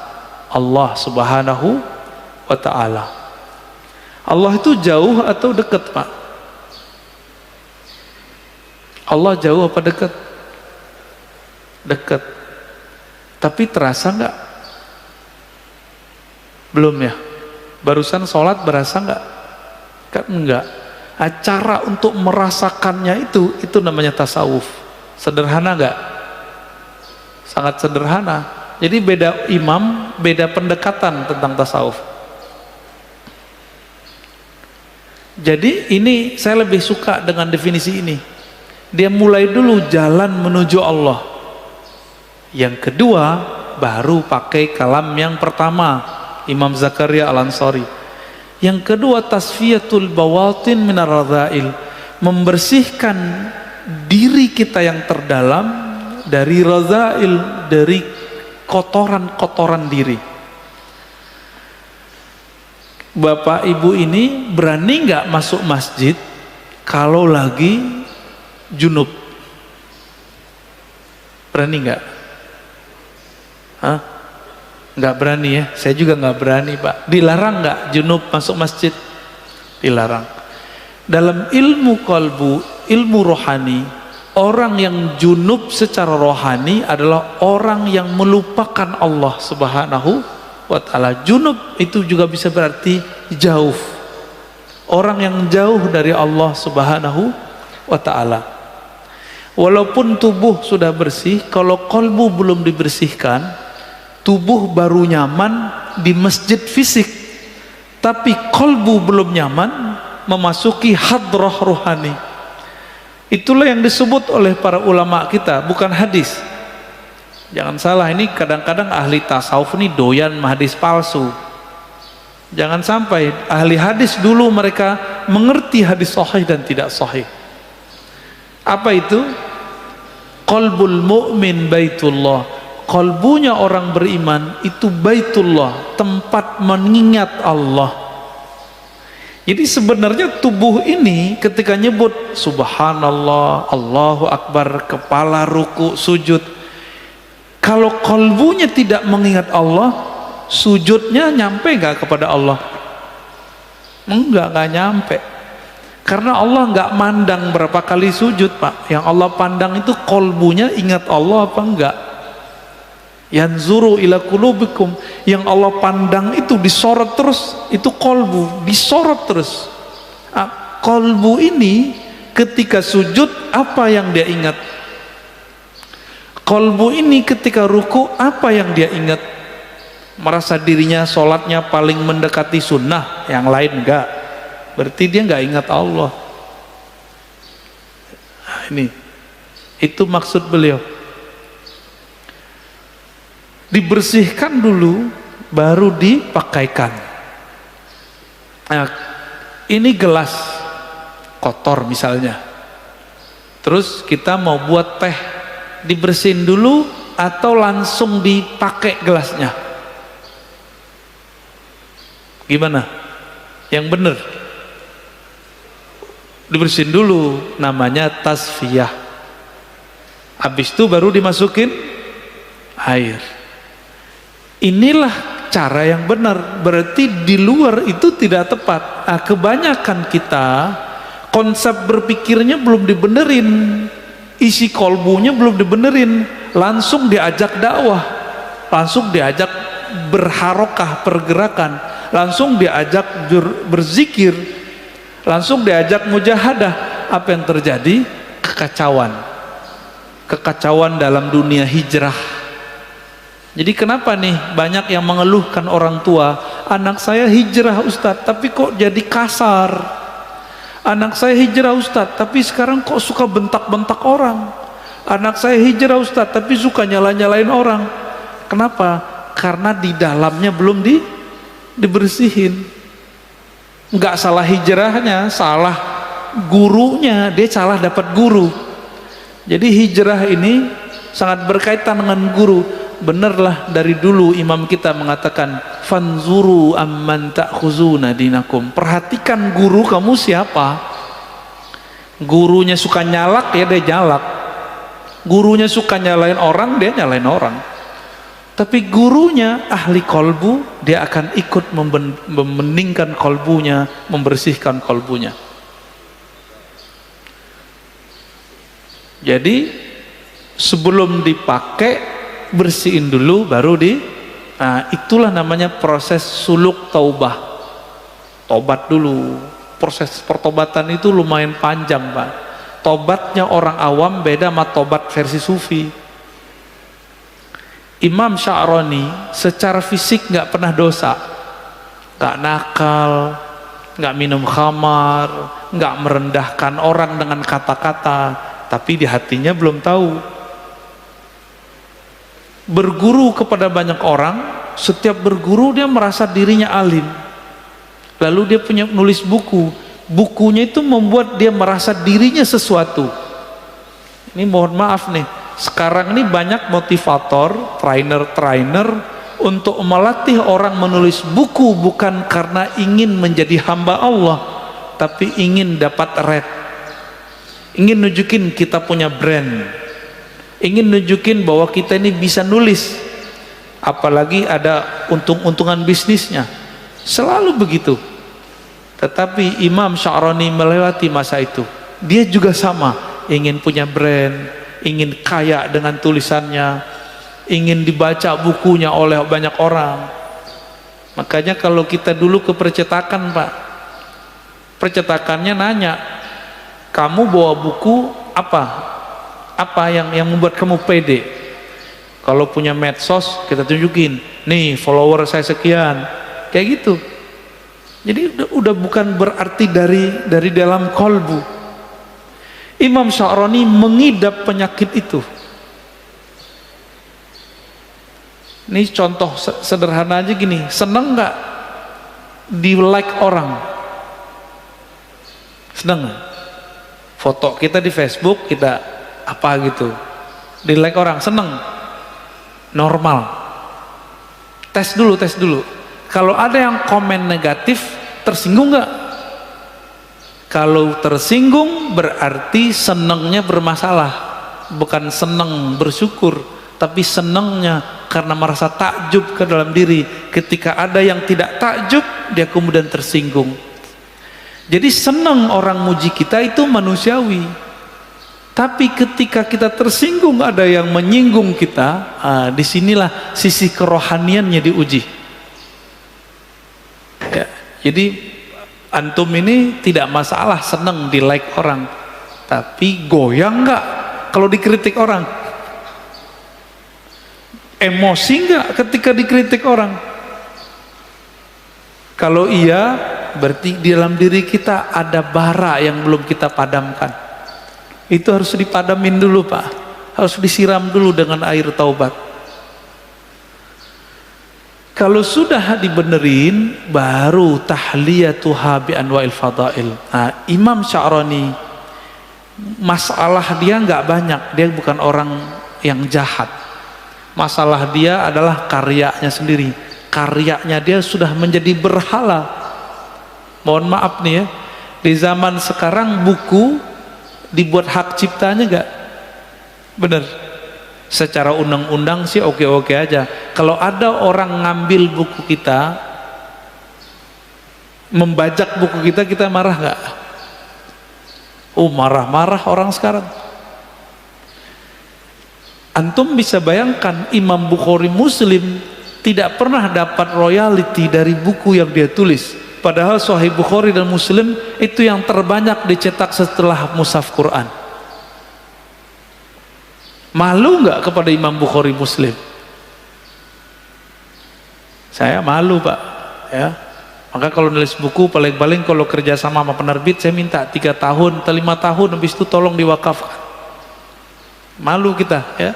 Allah subhanahu wa ta'ala. Allah itu jauh atau dekat, Pak? Allah jauh apa dekat? Dekat. Tapi terasa enggak? Belum ya? Barusan sholat berasa enggak? Kan enggak. Cara untuk merasakannya itu namanya tasawuf. Sederhana enggak? Sangat sederhana. Jadi beda imam, beda pendekatan tentang tasawuf. Jadi ini saya lebih suka dengan definisi ini. Dia mulai dulu jalan menuju Allah. Yang kedua baru pakai kalam yang pertama, Imam Zakaria Al-Ansari. Yang kedua tasfiyatul bawatin minar radha'il, membersihkan diri kita yang terdalam dari radha'il, dari kotoran-kotoran diri. Bapak ibu ini berani nggak masuk masjid kalau lagi junub? Berani nggak? Hah? Nggak berani ya? Saya juga nggak berani, Pak. Dilarang nggak junub masuk masjid? Dilarang. Dalam ilmu qalbu, ilmu rohani, orang yang junub secara rohani adalah orang yang melupakan Allah subhanahu wa ta'ala. Junub itu juga bisa berarti jauh. Orang yang jauh dari Allah subhanahu wa ta'ala. Walaupun tubuh sudah bersih, kalau qalbu belum dibersihkan, tubuh baru nyaman di masjid fisik, tapi qalbu belum nyaman memasuki hadrah rohani. Itulah yang disebut oleh para ulama kita, bukan hadis. Jangan salah, ini kadang-kadang ahli tasawuf ini doyan hadis palsu. Jangan sampai ahli hadis dulu mereka mengerti hadis sahih dan tidak sahih. Apa itu? Qalbul mu'min baitullah. Qalbunya orang beriman itu baitullah, tempat mengingat Allah. Jadi sebenarnya tubuh ini ketika nyebut subhanallah, Allahu akbar, kepala ruku, sujud, kalau qalbunya tidak mengingat Allah, sujudnya nyampe nggak kepada Allah? Enggak nyampe. Karena Allah enggak mandang berapa kali sujud, Pak. Yang Allah pandang itu kolbunya ingat Allah apa enggak. Yanzuru ila qulubikum, yang Allah pandang itu disorot terus, itu kolbu, disorot terus. Kolbu ini ketika sujud apa yang dia ingat? Kolbu ini ketika ruku apa yang dia ingat? Merasa dirinya sholatnya paling mendekati sunnah, yang lain enggak, berarti dia enggak ingat Allah. Nah, ini itu maksud beliau. Dibersihkan dulu baru dipakaikan. Nah, ini gelas kotor misalnya, terus kita mau buat teh, dibersihin dulu atau langsung dipakai gelasnya? Gimana? Yang benar? Dibersihin dulu, namanya tasfiyah. Habis itu baru dimasukin air. Inilah cara yang benar. Berarti di luar itu tidak tepat. Nah, kebanyakan kita konsep berpikirnya belum dibenerin, isi kolbunya belum dibenerin, langsung diajak dakwah, langsung diajak berharokah, pergerakan, langsung diajak berzikir, langsung diajak mujahadah. Apa yang terjadi? Kekacauan dalam dunia hijrah. Jadi kenapa nih banyak yang mengeluhkan orang tua, anak saya hijrah Ustadz tapi kok jadi kasar, anak saya hijrah Ustadz tapi sekarang kok suka bentak-bentak orang, anak saya hijrah Ustadz tapi suka nyala-nyalain orang. Kenapa? Karena di dalamnya belum dibersihin. Nggak salah hijrahnya, salah gurunya, dia salah dapat guru. Jadi hijrah ini sangat berkaitan dengan guru. Benerlah dari dulu imam kita mengatakan, fanzuru amman ta'khuzuna dinakum. Perhatikan guru kamu siapa. Gurunya suka nyalak ya dia nyalak, gurunya suka nyalain orang dia nyalain orang. Tapi gurunya ahli kolbu, dia akan ikut membeningkan kolbunya, membersihkan kolbunya. Jadi sebelum dipakai bersihin dulu baru nah itulah namanya proses suluk taubah. Tobat dulu. Proses pertobatan itu lumayan panjang, Pak. Tobatnya orang awam beda sama tobat versi sufi. Imam Sya'rani secara fisik nggak pernah dosa, nggak nakal, nggak minum khamar, nggak merendahkan orang dengan kata-kata, tapi di hatinya belum tahu. Berguru kepada banyak orang, setiap berguru dia merasa dirinya alim, lalu dia punya nulis buku, bukunya itu membuat dia merasa dirinya sesuatu. Ini mohon maaf nih, sekarang ini banyak motivator, trainer untuk melatih orang menulis buku bukan karena ingin menjadi hamba Allah, tapi ingin dapat rate, ingin nunjukin kita punya brand, ingin nunjukin bahwa kita ini bisa nulis, apalagi ada untung-untungan bisnisnya, selalu begitu. Tetapi Imam Sya'rani melewati masa itu, dia juga sama, ingin punya brand, ingin kaya dengan tulisannya, ingin dibaca bukunya oleh banyak orang. Makanya kalau kita dulu ke percetakan, Pak, percetakannya nanya, kamu bawa buku apa yang membuat kamu pede? Kalau punya medsos kita tunjukin, nih follower saya sekian, kayak gitu. Jadi udah bukan berarti dari dalam kolbu. Imam Sya'rani mengidap penyakit itu. Ini contoh sederhana aja gini, seneng nggak di like orang? Seneng nggak? Foto kita di Facebook kita apa gitu di like orang, seneng? Normal. Tes dulu. Kalau ada yang komen negatif, tersinggung nggak? Kalau tersinggung berarti senengnya bermasalah, bukan seneng bersyukur, tapi senengnya karena merasa takjub ke dalam diri. Ketika ada yang tidak takjub, dia kemudian tersinggung. Jadi senang orang muji kita itu manusiawi. Tapi ketika kita tersinggung ada yang menyinggung kita, disinilah sisi kerohaniannya diuji. Ya, jadi antum ini tidak masalah senang di like orang, tapi goyang nggak kalau dikritik orang? Emosi nggak ketika dikritik orang? Kalau iya, berarti di dalam diri kita ada bara yang belum kita padamkan. Itu harus dipadamin dulu Pak, harus disiram dulu dengan air taubat. Kalau sudah dibenerin, baru tahliyatuha bi anwa'il fadail. Nah, Imam Sya'rani, masalah dia nggak banyak, dia bukan orang yang jahat. Masalah dia adalah karyanya sendiri. Karyanya dia sudah menjadi berhala. Mohon maaf nih ya, di zaman sekarang buku dibuat hak ciptanya gak? Bener, secara undang-undang sih oke-oke aja. Kalau ada orang ngambil buku kita, membajak buku kita, kita marah gak? Marah-marah orang sekarang. Antum bisa bayangkan Imam Bukhari Muslim tidak pernah dapat royalti dari buku yang dia tulis. Padahal Sahih Bukhari dan Muslim itu yang terbanyak dicetak setelah mushaf Quran. Malu nggak kepada Imam Bukhari Muslim? Saya malu Pak, ya. Maka kalau nulis buku paling-paling kalau kerja sama penerbit saya minta 3 tahun atau 5 tahun, habis itu tolong diwakafkan. Malu kita, ya.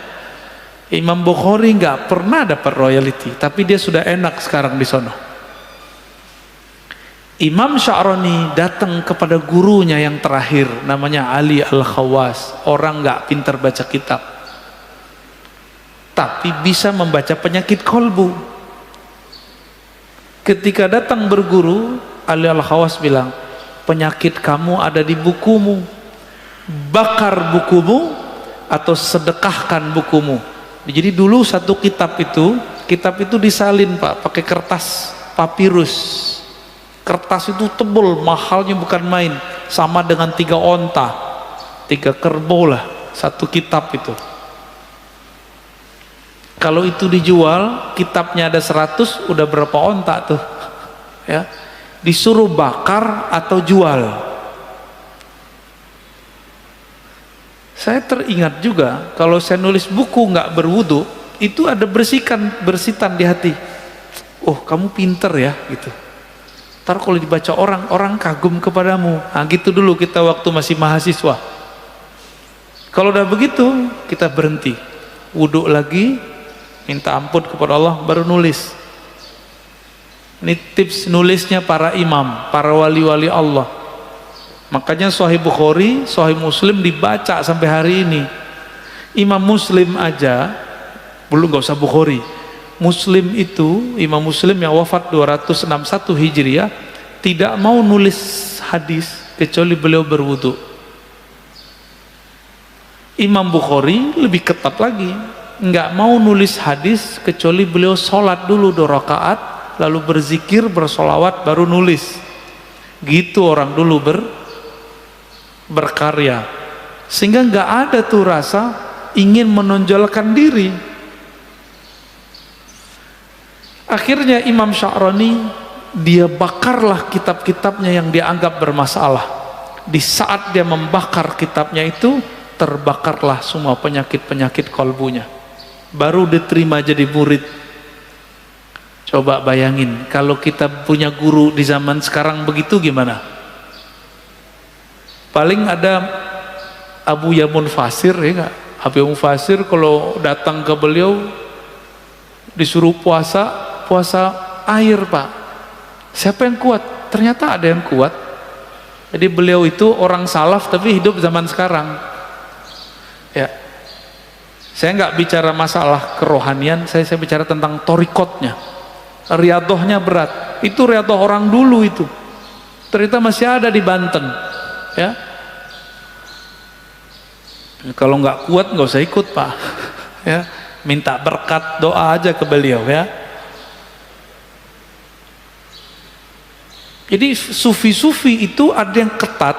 Imam Bukhari nggak pernah dapat royalti, tapi dia sudah enak sekarang di sono. Imam Sya'rani datang kepada gurunya yang terakhir, namanya Ali Al-Khawas, orang nggak pintar baca kitab, tapi bisa membaca penyakit kolbu. Ketika datang berguru, Ali Al-Khawas bilang, penyakit kamu ada di bukumu, bakar bukumu atau sedekahkan bukumu. Jadi dulu satu kitab itu disalin Pak, pakai kertas papirus. Kertas itu tebal, mahalnya bukan main, sama dengan 3 onta, 3 kerbau lah satu kitab itu. Kalau itu dijual, kitabnya ada 100, udah berapa onta tuh, ya. Disuruh bakar atau jual. Saya teringat juga kalau saya nulis buku nggak berwudu, itu ada bersitan di hati. Oh kamu pinter ya gitu. Ntar kalau dibaca orang kagum kepadamu. Nah gitu dulu kita waktu masih mahasiswa. Kalau udah begitu kita berhenti, wudhu lagi, minta ampun kepada Allah, baru nulis. Ini tips nulisnya para imam, para wali-wali Allah. Makanya Sahih Bukhari, Sahih Muslim dibaca sampai hari ini. Imam Muslim aja, belum nggak usah Bukhari. Muslim itu, Imam Muslim yang wafat 261 Hijriah, tidak mau nulis hadis kecuali beliau berwudu. Imam Bukhari lebih ketat lagi, nggak mau nulis hadis kecuali beliau sholat dulu 2 rakaat, lalu berzikir, bersolawat, baru nulis. Gitu orang dulu berkarya, sehingga nggak ada tuh rasa ingin menonjolkan diri. Akhirnya Imam Sya'rani, dia bakarlah kitab-kitabnya yang dianggap bermasalah. Di saat dia membakar kitabnya itu, terbakarlah semua penyakit-penyakit kolbunya. Baru diterima jadi murid. Coba bayangin kalau kita punya guru di zaman sekarang begitu gimana? Paling ada Abu Yamun Fasir, ya nggak? Abu Yamun Fasir kalau datang ke beliau disuruh puasa air Pak. Siapa yang kuat? Ternyata ada yang kuat. Jadi beliau itu orang salaf tapi hidup zaman sekarang. Ya, saya nggak bicara masalah kerohanian, saya bicara tentang torikotnya. Riadohnya berat. Itu riadoh orang dulu itu. Ternyata masih ada di Banten. Ya. Kalau nggak kuat nggak usah ikut Pak. Ya, minta berkat doa aja ke beliau ya. Jadi sufi-sufi itu ada yang ketat,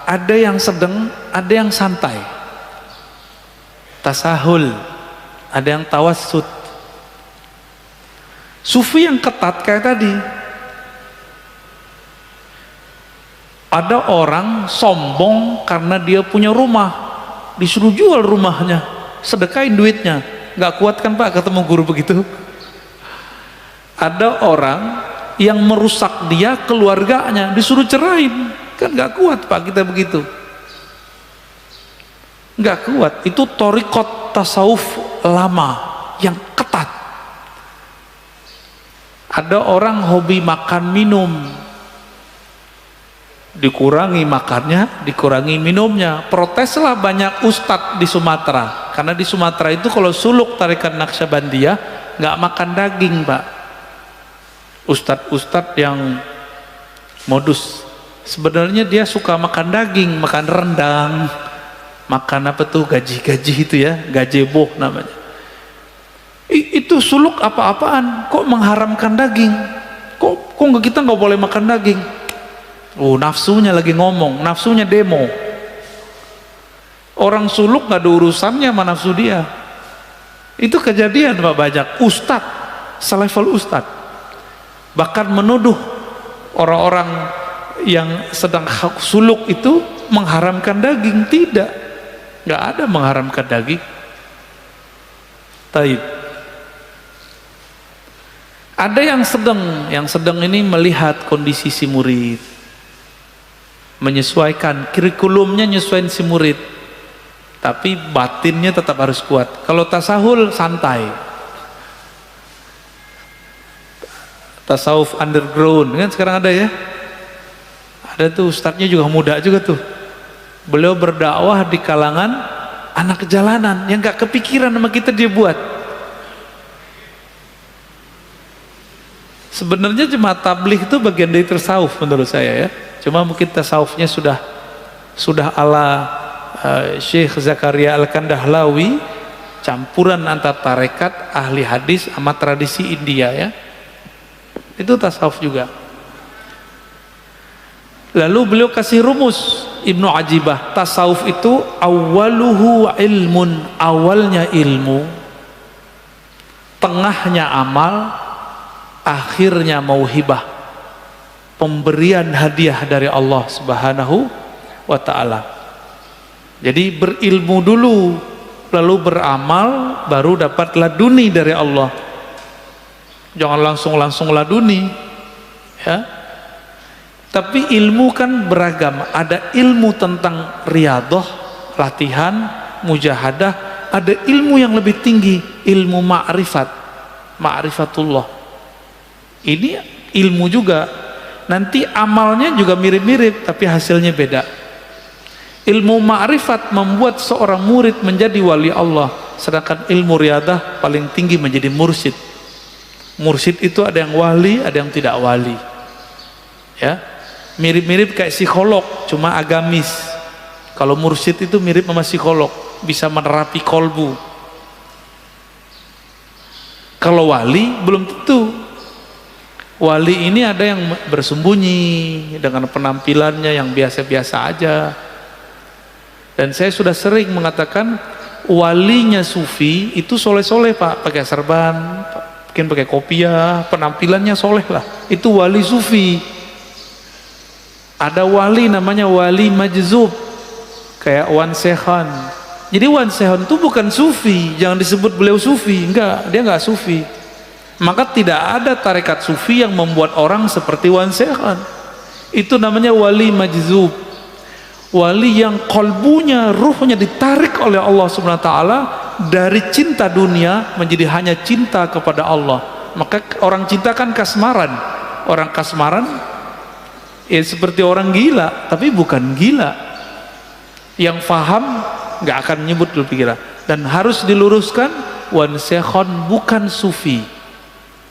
ada yang sedang, ada yang santai. Tasahul, ada yang tawassut. Sufi yang ketat kayak tadi, ada orang sombong karena dia punya rumah, disuruh jual rumahnya, sedekahin duitnya. Nggak kuat kan Pak ketemu guru begitu? Ada orang yang merusak dia, keluarganya, disuruh cerahin, kan nggak kuat Pak kita begitu. Nggak kuat, itu thariqat tasawuf lama yang ketat. Ada orang hobi makan minum, dikurangi makannya, dikurangi minumnya. Proteslah banyak ustadz di Sumatera, karena di Sumatera itu kalau suluk tarikat Naqsyabandiyah nggak makan daging Pak. Ustadz-ustadz yang modus, sebenarnya dia suka makan daging, makan rendang, makan apa tuh gaji-gaji itu ya, gazebo namanya. Itu suluk apa-apaan, kok mengharamkan daging? Kok kita nggak boleh makan daging? Nafsunya lagi ngomong, nafsunya demo. Orang suluk nggak ada urusannya sama nafsu dia. Itu kejadian Pak banyak. Ustadz, selevel ustadz, bahkan menuduh orang-orang yang sedang suluk itu mengharamkan daging. Tidak, nggak ada mengharamkan daging. Taib. Ada yang sedang ini melihat kondisi si murid, menyesuaikan kurikulumnya, nyesuaiin si murid, tapi batinnya tetap harus kuat. Kalau tasahul santai, tasawuf underground kan sekarang ada ya, ada tuh ustadznya juga muda juga tuh, beliau berdakwah di kalangan anak jalanan yang gak kepikiran sama kita dia buat. Sebenarnya jemaah tabligh itu bagian dari tasawuf menurut saya ya, cuma mungkin tasawufnya sudah ala Syekh Zakaria Al-Kandahlawi, campuran antara tarekat, ahli hadis sama tradisi India ya, itu tasawuf juga. Lalu beliau kasih rumus Ibnu Ajibah, tasawuf itu awaluhu ilmun, awalnya ilmu, tengahnya amal, akhirnya mauhibah, pemberian hadiah dari Allah Subhanahu wa ta'ala. Jadi berilmu dulu, lalu beramal, baru dapat laduni dari Allah. Jangan langsung laduni ya. Tapi ilmu kan beragam, ada ilmu tentang riyadhah, latihan, mujahadah, ada ilmu yang lebih tinggi, ilmu ma'rifatullah. Ini ilmu juga, nanti amalnya juga mirip-mirip tapi hasilnya beda. Ilmu ma'rifat membuat seorang murid menjadi wali Allah, sedangkan ilmu riyadah paling tinggi menjadi mursyid. Mursyid itu ada yang wali, ada yang tidak wali ya, mirip-mirip kayak psikolog cuma agamis. Kalau mursyid itu mirip sama psikolog, bisa menerapi kolbu. Kalau wali belum tentu. Wali ini ada yang bersembunyi dengan penampilannya yang biasa-biasa aja. Dan saya sudah sering mengatakan walinya sufi itu soleh-soleh Pak, pakai serban, mungkin pakai kopiah, penampilannya soleh lah, itu wali sufi. Ada wali namanya wali majzub, kayak Wan Sekhan. Jadi Wan Sekhan itu bukan sufi, jangan disebut beliau sufi, enggak, dia enggak sufi. Maka tidak ada tarekat sufi yang membuat orang seperti Wan Sekhan. Itu namanya wali majzub, wali yang kolbunya, ruhnya ditarik oleh Allah Subhanahu wa ta'ala dari cinta dunia menjadi hanya cinta kepada Allah. Maka orang cinta kan kasmaran, orang kasmaran ya seperti orang gila, tapi bukan gila. Yang faham nggak akan nyebut dulu pikiran. Dan harus diluruskan, Wan Sekhan bukan sufi,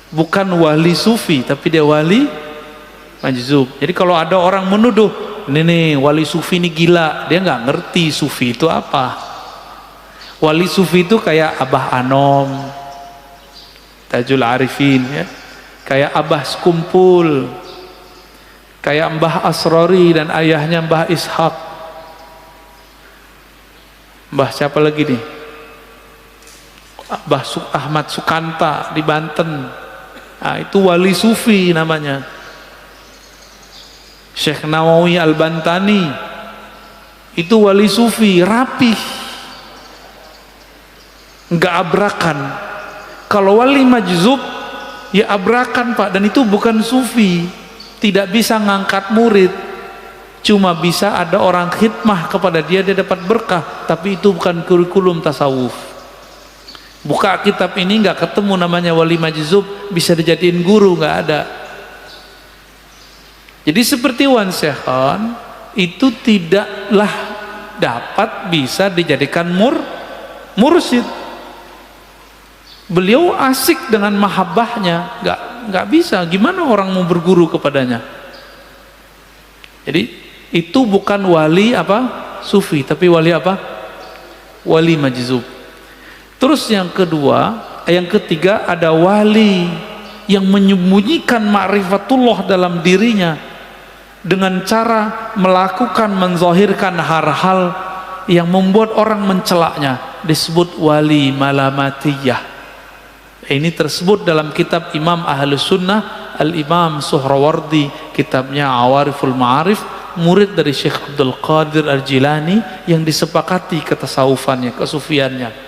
bukan wali sufi, tapi dia wali majzub. Jadi kalau ada orang menuduh ini nih wali sufi ini gila, dia nggak ngerti sufi itu apa. Wali sufi itu kayak Abah Anom, Tajul Arifin ya, kayak Abah Sekumpul, kayak Mbah Asrori dan ayahnya Mbah Ishaq. Mbah siapa lagi nih? Mbah Ahmad Sukanta di Banten. Nah, itu wali sufi namanya. Syekh Nawawi Al-Bantani itu wali sufi, rapih, nggak abrakan. Kalau wali majzub ya abrakan Pak, dan itu bukan sufi, tidak bisa ngangkat murid, cuma bisa ada orang khidmah kepada dia, dia dapat berkah, tapi itu bukan kurikulum tasawuf. Buka kitab ini nggak ketemu namanya wali majzub bisa dijadiin guru, nggak ada. Jadi seperti Wan Sekhon itu tidaklah dapat bisa dijadikan mursyid. Beliau asik dengan mahabbahnya, nggak bisa. Gimana orang mau berguru kepadanya? Jadi itu bukan wali apa sufi, tapi wali apa? Wali majzub. Terus yang ketiga ada wali yang menyembunyikan ma'rifatullah dalam dirinya dengan cara melakukan, menzahirkan hal-hal yang membuat orang mencelaknya, disebut wali malamatiyah. Ini tersebut dalam kitab Imam Ahlus Sunnah Al-Imam Suhrawardi, kitabnya Awariful Ma'arif, murid dari Syekh Abdul Qadir Al-Jilani, yang disepakati ketasawufannya, kesufiannya.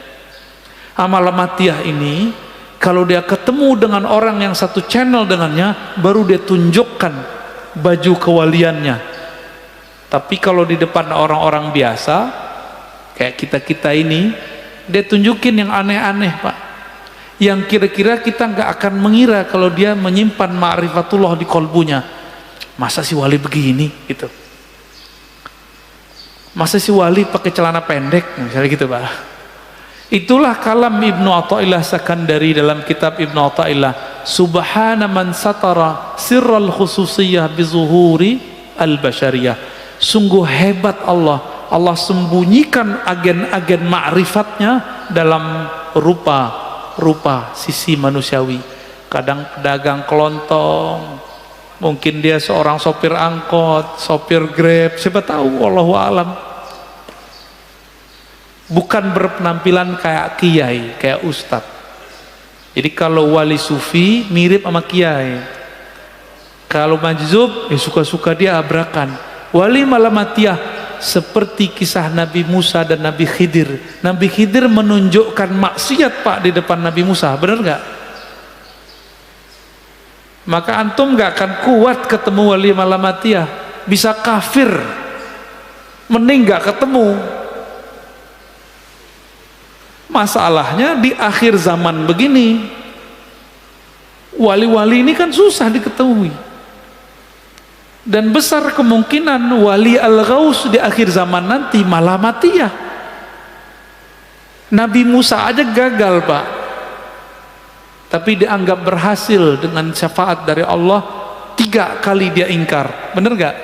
Malamatiyah ini kalau dia ketemu dengan orang yang satu channel dengannya, baru dia tunjukkan baju kewaliannya. Tapi kalau di depan orang-orang biasa kayak kita ini, dia tunjukin yang aneh-aneh Pak, yang kira-kira kita nggak akan mengira kalau dia menyimpan ma'rifatullah di kolbunya. Masa si wali begini gitu, masa si wali pakai celana pendek misalnya gitu Pak. Itulah kalam Ibnu Athaillah Sakandari dalam kitab Ibnu Athaillah, subhana man satara sirral khususiyah bizuhuri al-bashariyah. Sungguh hebat Allah, Allah sembunyikan agen-agen ma'rifatnya dalam rupa sisi manusiawi. Kadang pedagang kelontong, mungkin dia seorang sopir angkot, sopir Grab, siapa tahu, wallahu alam. Bukan berpenampilan kayak kiai, kayak ustadz. Jadi kalau wali sufi mirip sama kiai, kalau majzub ya suka-suka dia abrakan. Wali malamatiyah seperti kisah Nabi Musa dan Nabi Khidir. Nabi Khidir menunjukkan maksiat Pak di depan Nabi Musa, benar nggak? Maka antum nggak akan kuat ketemu wali malamatiyah, bisa kafir, mending nggak ketemu. Masalahnya di akhir zaman begini, wali-wali ini kan susah diketahui, dan besar kemungkinan wali al-ghaus di akhir zaman nanti malamatiyah. Nabi Musa aja gagal Pak, tapi dianggap berhasil dengan syafaat dari Allah. 3 kali dia ingkar, bener gak?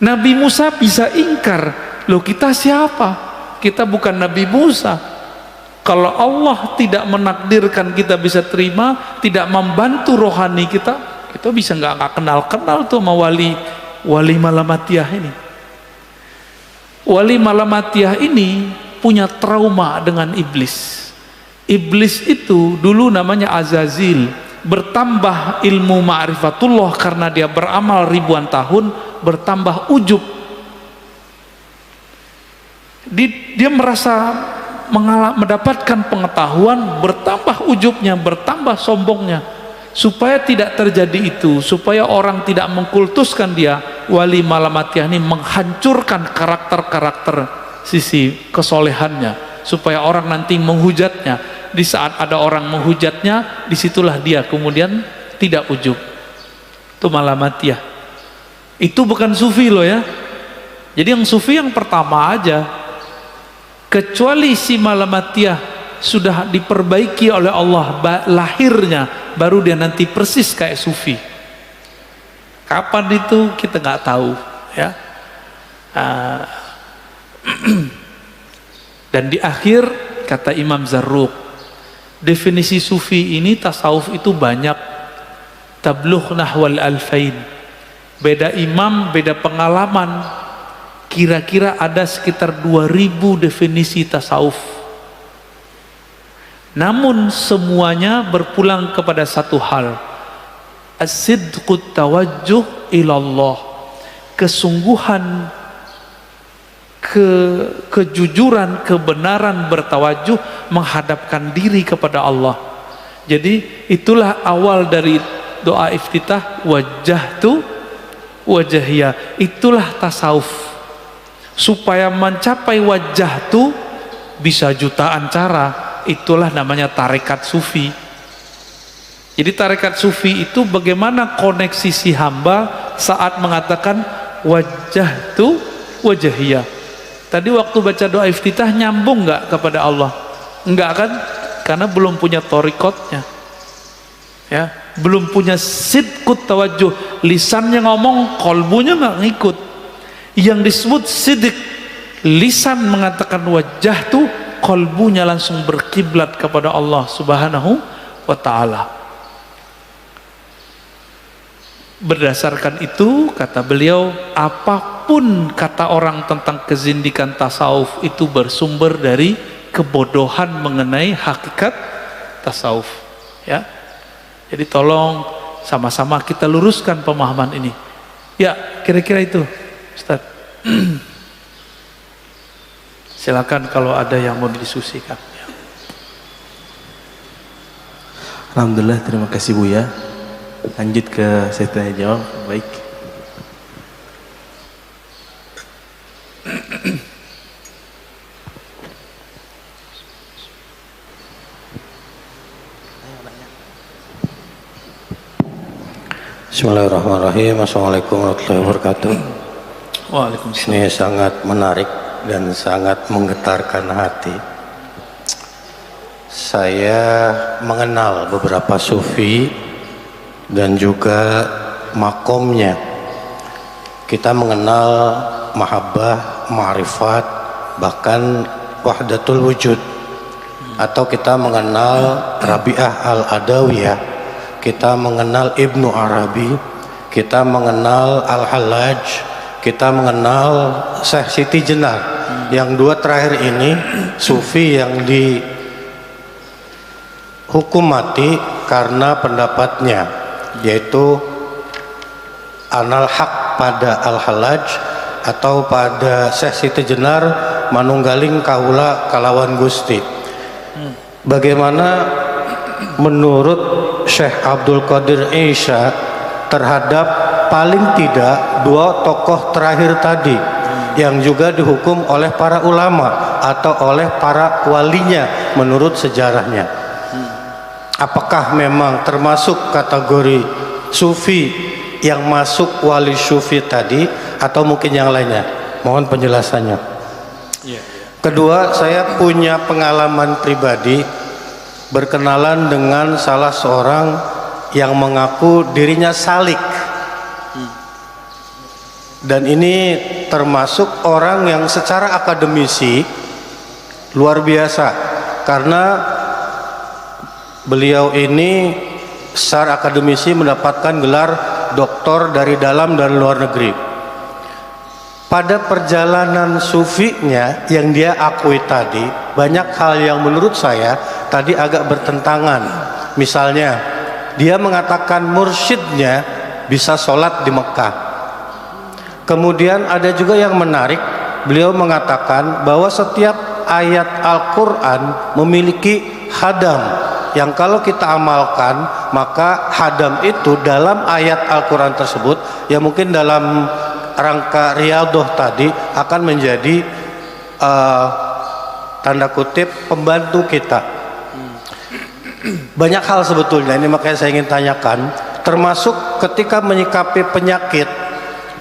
Nabi Musa bisa ingkar, loh kita siapa? Kita bukan Nabi Musa. Kalau Allah tidak menakdirkan kita bisa terima, tidak membantu rohani kita, kita bisa nggak kenal tuh sama wali malamatiyah ini. Wali malamatiyah ini punya trauma dengan iblis. Iblis itu dulu namanya Azazil, bertambah ilmu ma'rifatullah karena dia beramal ribuan tahun, bertambah ujub. Dia merasa mendapatkan pengetahuan, bertambah ujubnya, bertambah sombongnya. Supaya tidak terjadi itu, supaya orang tidak mengkultuskan dia, wali malamatiyah ini menghancurkan karakter-karakter sisi kesolehannya, supaya orang nanti menghujatnya. Di saat ada orang menghujatnya, disitulah dia kemudian tidak ujub. Itu malamatiyah. Itu bukan sufi loh ya. Jadi yang sufi yang pertama aja. Kecuali si malamatiyah sudah diperbaiki oleh Allah lahirnya, baru dia nanti persis kayak sufi. Kapan itu kita nggak tahu ya. Dan di akhir kata Imam Zarruq, definisi sufi ini tasawuf itu banyak. Tablugh nahwal alfain, beda imam, beda pengalaman. Kira-kira ada sekitar 2000 definisi tasawuf. Namun semuanya berpulang kepada satu hal, as-sidqut tawajjuh ilallah, kesungguhan, kejujuran, kebenaran bertawajuh menghadapkan diri kepada Allah. Jadi itulah awal dari doa iftitah, wajjahtu wajahiyah. Itulah tasawuf. Supaya mencapai wajjahtu bisa jutaan cara. Itulah namanya tarekat sufi. Jadi tarekat sufi itu bagaimana koneksi si hamba saat mengatakan wajjahtu wajahiyah. Tadi waktu baca doa iftitah nyambung nggak kepada Allah? Enggak kan? Karena belum punya torikotnya, ya, belum punya sidqut tawajuh. Lisannya ngomong, kolbunya nggak ngikut. Yang disebut sidik, lisan mengatakan wajah tuh, kolbunya langsung berkiblat kepada Allah Subhanahu wa Ta'ala. Berdasarkan itu kata beliau, apapun kata orang tentang kezindikan tasawuf itu bersumber dari kebodohan mengenai hakikat tasawuf, ya. Jadi tolong sama-sama kita luruskan pemahaman ini. Ya, kira-kira itu Ustaz. Silakan kalau ada yang mau didiskusikan. Alhamdulillah, terima kasih Buya. Lanjut ke saya tanya jawab. Baik. Bismillahirrahmanirrahim. Assalamualaikum warahmatullahi wabarakatuh. Waalaikumsalam. Ini sangat menarik dan sangat menggetarkan hati. Saya mengenal beberapa sufi dan juga makomnya. Kita mengenal mahabbah, ma'rifat, bahkan wahdatul wujud. Atau kita mengenal Rabi'ah al-Adawiyah, kita mengenal Ibnu Arabi, kita mengenal Al-Hallaj, kita mengenal Syekh Siti Jenar. Yang dua terakhir ini sufi yang dihukum mati karena pendapatnya, yaitu anal haq pada Al-Hallaj atau pada Syekh Siti Jenar manunggaling kaula kalawan Gusti. Bagaimana menurut Syekh Abdul Qadir Isya terhadap paling tidak dua tokoh terakhir tadi yang juga dihukum oleh para ulama atau oleh para walinya menurut sejarahnya? Apakah memang termasuk kategori sufi yang masuk wali sufi tadi atau mungkin yang lainnya? Mohon penjelasannya. Kedua, saya punya pengalaman pribadi berkenalan dengan salah seorang yang mengaku dirinya salik, dan ini termasuk orang yang secara akademisi luar biasa, karena beliau ini secara akademisi mendapatkan gelar doktor dari dalam dan luar negeri. Pada perjalanan sufinya yang dia akui tadi, banyak hal yang menurut saya tadi agak bertentangan. Misalnya, dia mengatakan mursyidnya bisa sholat di Mekah. Kemudian ada juga yang menarik, beliau mengatakan bahwa setiap ayat Al-Quran memiliki hadam, yang kalau kita amalkan maka hadam itu dalam ayat Al-Quran tersebut, ya mungkin dalam rangka riadoh tadi akan menjadi tanda kutip pembantu kita. Banyak hal sebetulnya ini, makanya saya ingin tanyakan, termasuk ketika menyikapi penyakit.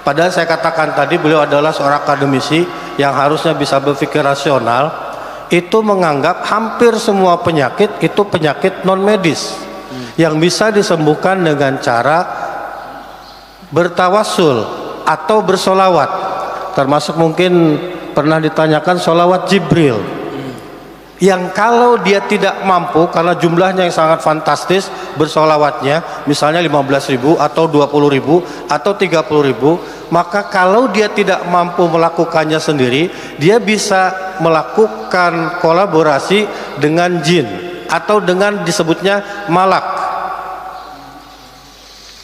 Padahal saya katakan tadi beliau adalah seorang akademisi yang harusnya bisa berpikir rasional, itu menganggap hampir semua penyakit itu penyakit non medis yang bisa disembuhkan dengan cara bertawassul atau bersolawat. Termasuk mungkin pernah ditanyakan solawat Jibril. yang kalau dia tidak mampu karena jumlahnya yang sangat fantastis bersolawatnya, misalnya 15.000 atau 20.000 atau 30.000, maka kalau dia tidak mampu melakukannya sendiri, dia bisa melakukan kolaborasi dengan jin atau dengan disebutnya malak,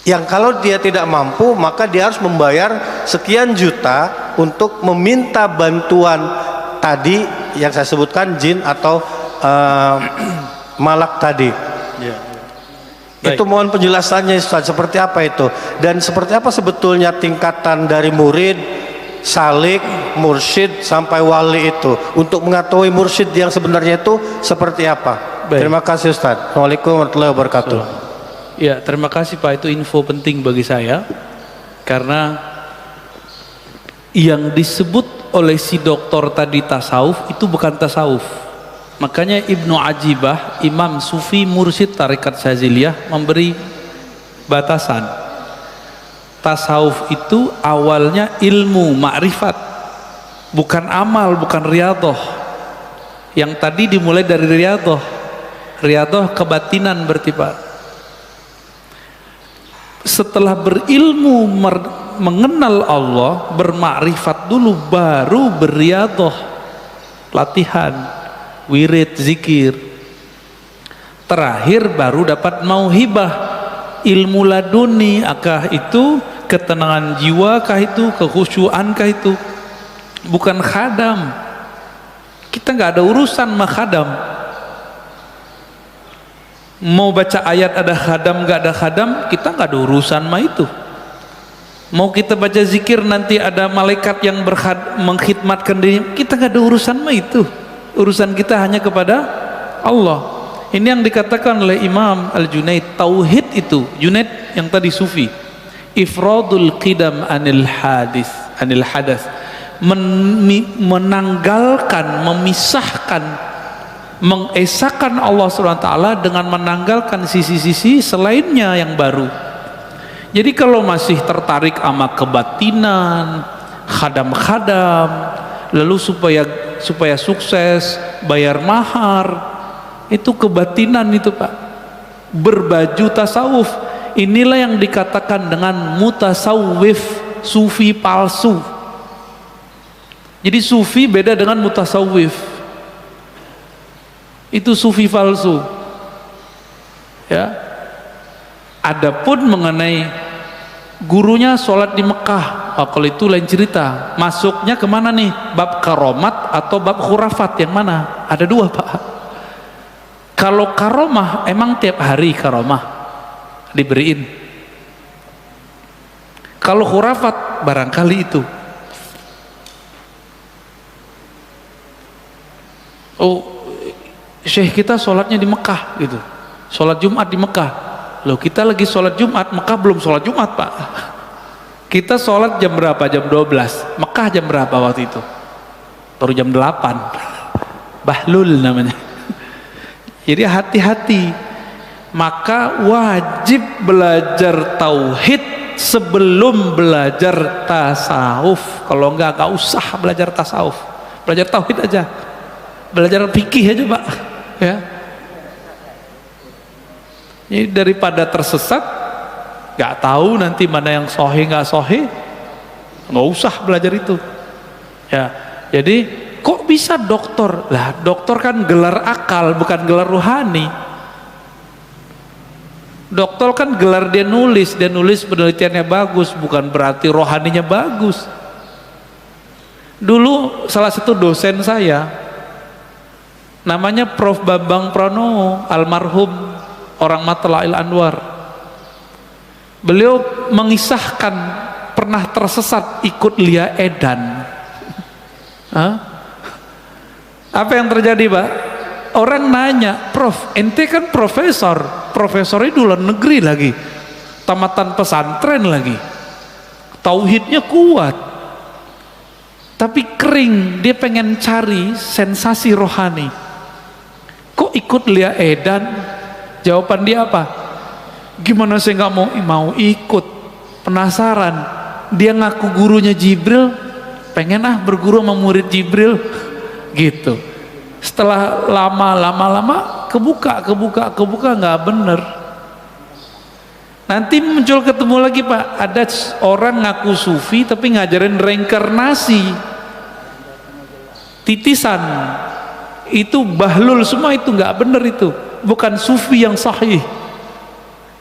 yang kalau dia tidak mampu maka dia harus membayar sekian juta untuk meminta bantuan tadi yang saya sebutkan, jin atau malak tadi. Ya. Itu mohon penjelasannya Ustaz, seperti apa itu, dan seperti apa sebetulnya tingkatan dari murid, salik, mursyid sampai wali itu, untuk mengetahui mursyid yang sebenarnya itu seperti apa. Baik. Terima kasih Ustaz. Assalamualaikum warahmatullahi wabarakatuh. Ya, terima kasih Pak, itu info penting bagi saya, karena yang disebut oleh si doktor tadi tasawuf itu bukan tasawuf. Makanya Ibnu Ajibah, imam sufi mursyid tarekat Syaziliyah, memberi batasan. Tasawuf itu awalnya ilmu ma'rifat, bukan amal, bukan riyadhah. Yang tadi dimulai dari riyadhah. Riyadhah kebatinan berarti Pak. Setelah berilmu mengenal Allah, bermakrifat dulu, baru beriadah, latihan, wirid, zikir. Terakhir baru dapat mauhibah, ilmu laduni. Akah itu ketenangan jiwa, kah itu kekhusyuan, kah itu bukan khadam. Kita nggak ada urusan sama khadam. Mau baca ayat ada khadam nggak ada khadam, kita nggak ada urusan sama itu. Mau kita baca zikir nanti ada malaikat yang mengkhidmatkan diri, kita nggak ada urusan sama itu. Urusan kita hanya kepada Allah. Ini yang dikatakan oleh Imam Al-Junaid, tauhid itu, Junaid yang tadi sufi, ifradul qidam anil hadas, menanggalkan, memisahkan, mengesahkan Allah SWT dengan menanggalkan sisi-sisi selainnya yang baru. Jadi kalau masih tertarik sama kebatinan, khadam-khadam, lalu supaya sukses bayar mahar, itu kebatinan itu Pak, berbaju tasawuf. Inilah yang dikatakan dengan mutasawwif, sufi palsu. Jadi sufi beda dengan mutasawwif, itu sufi palsu ya. Adapun mengenai gurunya sholat di Mekah, kalau itu lain cerita. Masuknya kemana nih? Bab karomat atau bab khurafat, yang mana? Ada dua Pak. Kalau karomah, emang tiap hari karomah diberiin. Kalau khurafat barangkali itu. Oh, syekh kita sholatnya di Mekah gitu, sholat Jumat di Mekah. Loh, kita lagi sholat Jumat, Mekah belum sholat Jumat Pak. Kita sholat jam berapa? Jam 12. Mekah jam berapa waktu itu? Baru jam 8. Bahlul namanya. Jadi hati-hati. Maka wajib belajar tauhid sebelum belajar tasawuf. Kalau enggak usah belajar tasawuf, belajar tauhid aja, belajar fikih aja Pak ya. Jadi daripada tersesat, nggak tahu nanti mana yang sohih nggak sohih, nggak usah belajar itu ya. Jadi kok bisa doktor? Lah doktor kan gelar akal, bukan gelar ruhani. Doktor kan gelar dia nulis penelitiannya bagus, bukan berarti rohaninya bagus. Dulu salah satu dosen saya namanya Prof. Bambang Pranowo, almarhum, orang Matla'il Anwar. Beliau mengisahkan pernah tersesat ikut Lia Edan. Apa yang terjadi Pak? Orang nanya, Prof, ente kan profesornya di luar negeri lagi, tamatan pesantren lagi, tauhidnya kuat, tapi kering, dia pengen cari sensasi rohani, kok ikut Lia Edan? Jawaban dia apa? Gimana saya nggak mau ikut, penasaran. Dia ngaku gurunya Jibril, pengen berguru sama murid Jibril gitu. Setelah lama kebuka nggak bener. Nanti muncul ketemu lagi Pak, ada orang ngaku sufi tapi ngajarin reinkarnasi, titisan, itu bahlul semua, itu nggak bener, itu bukan sufi yang sahih,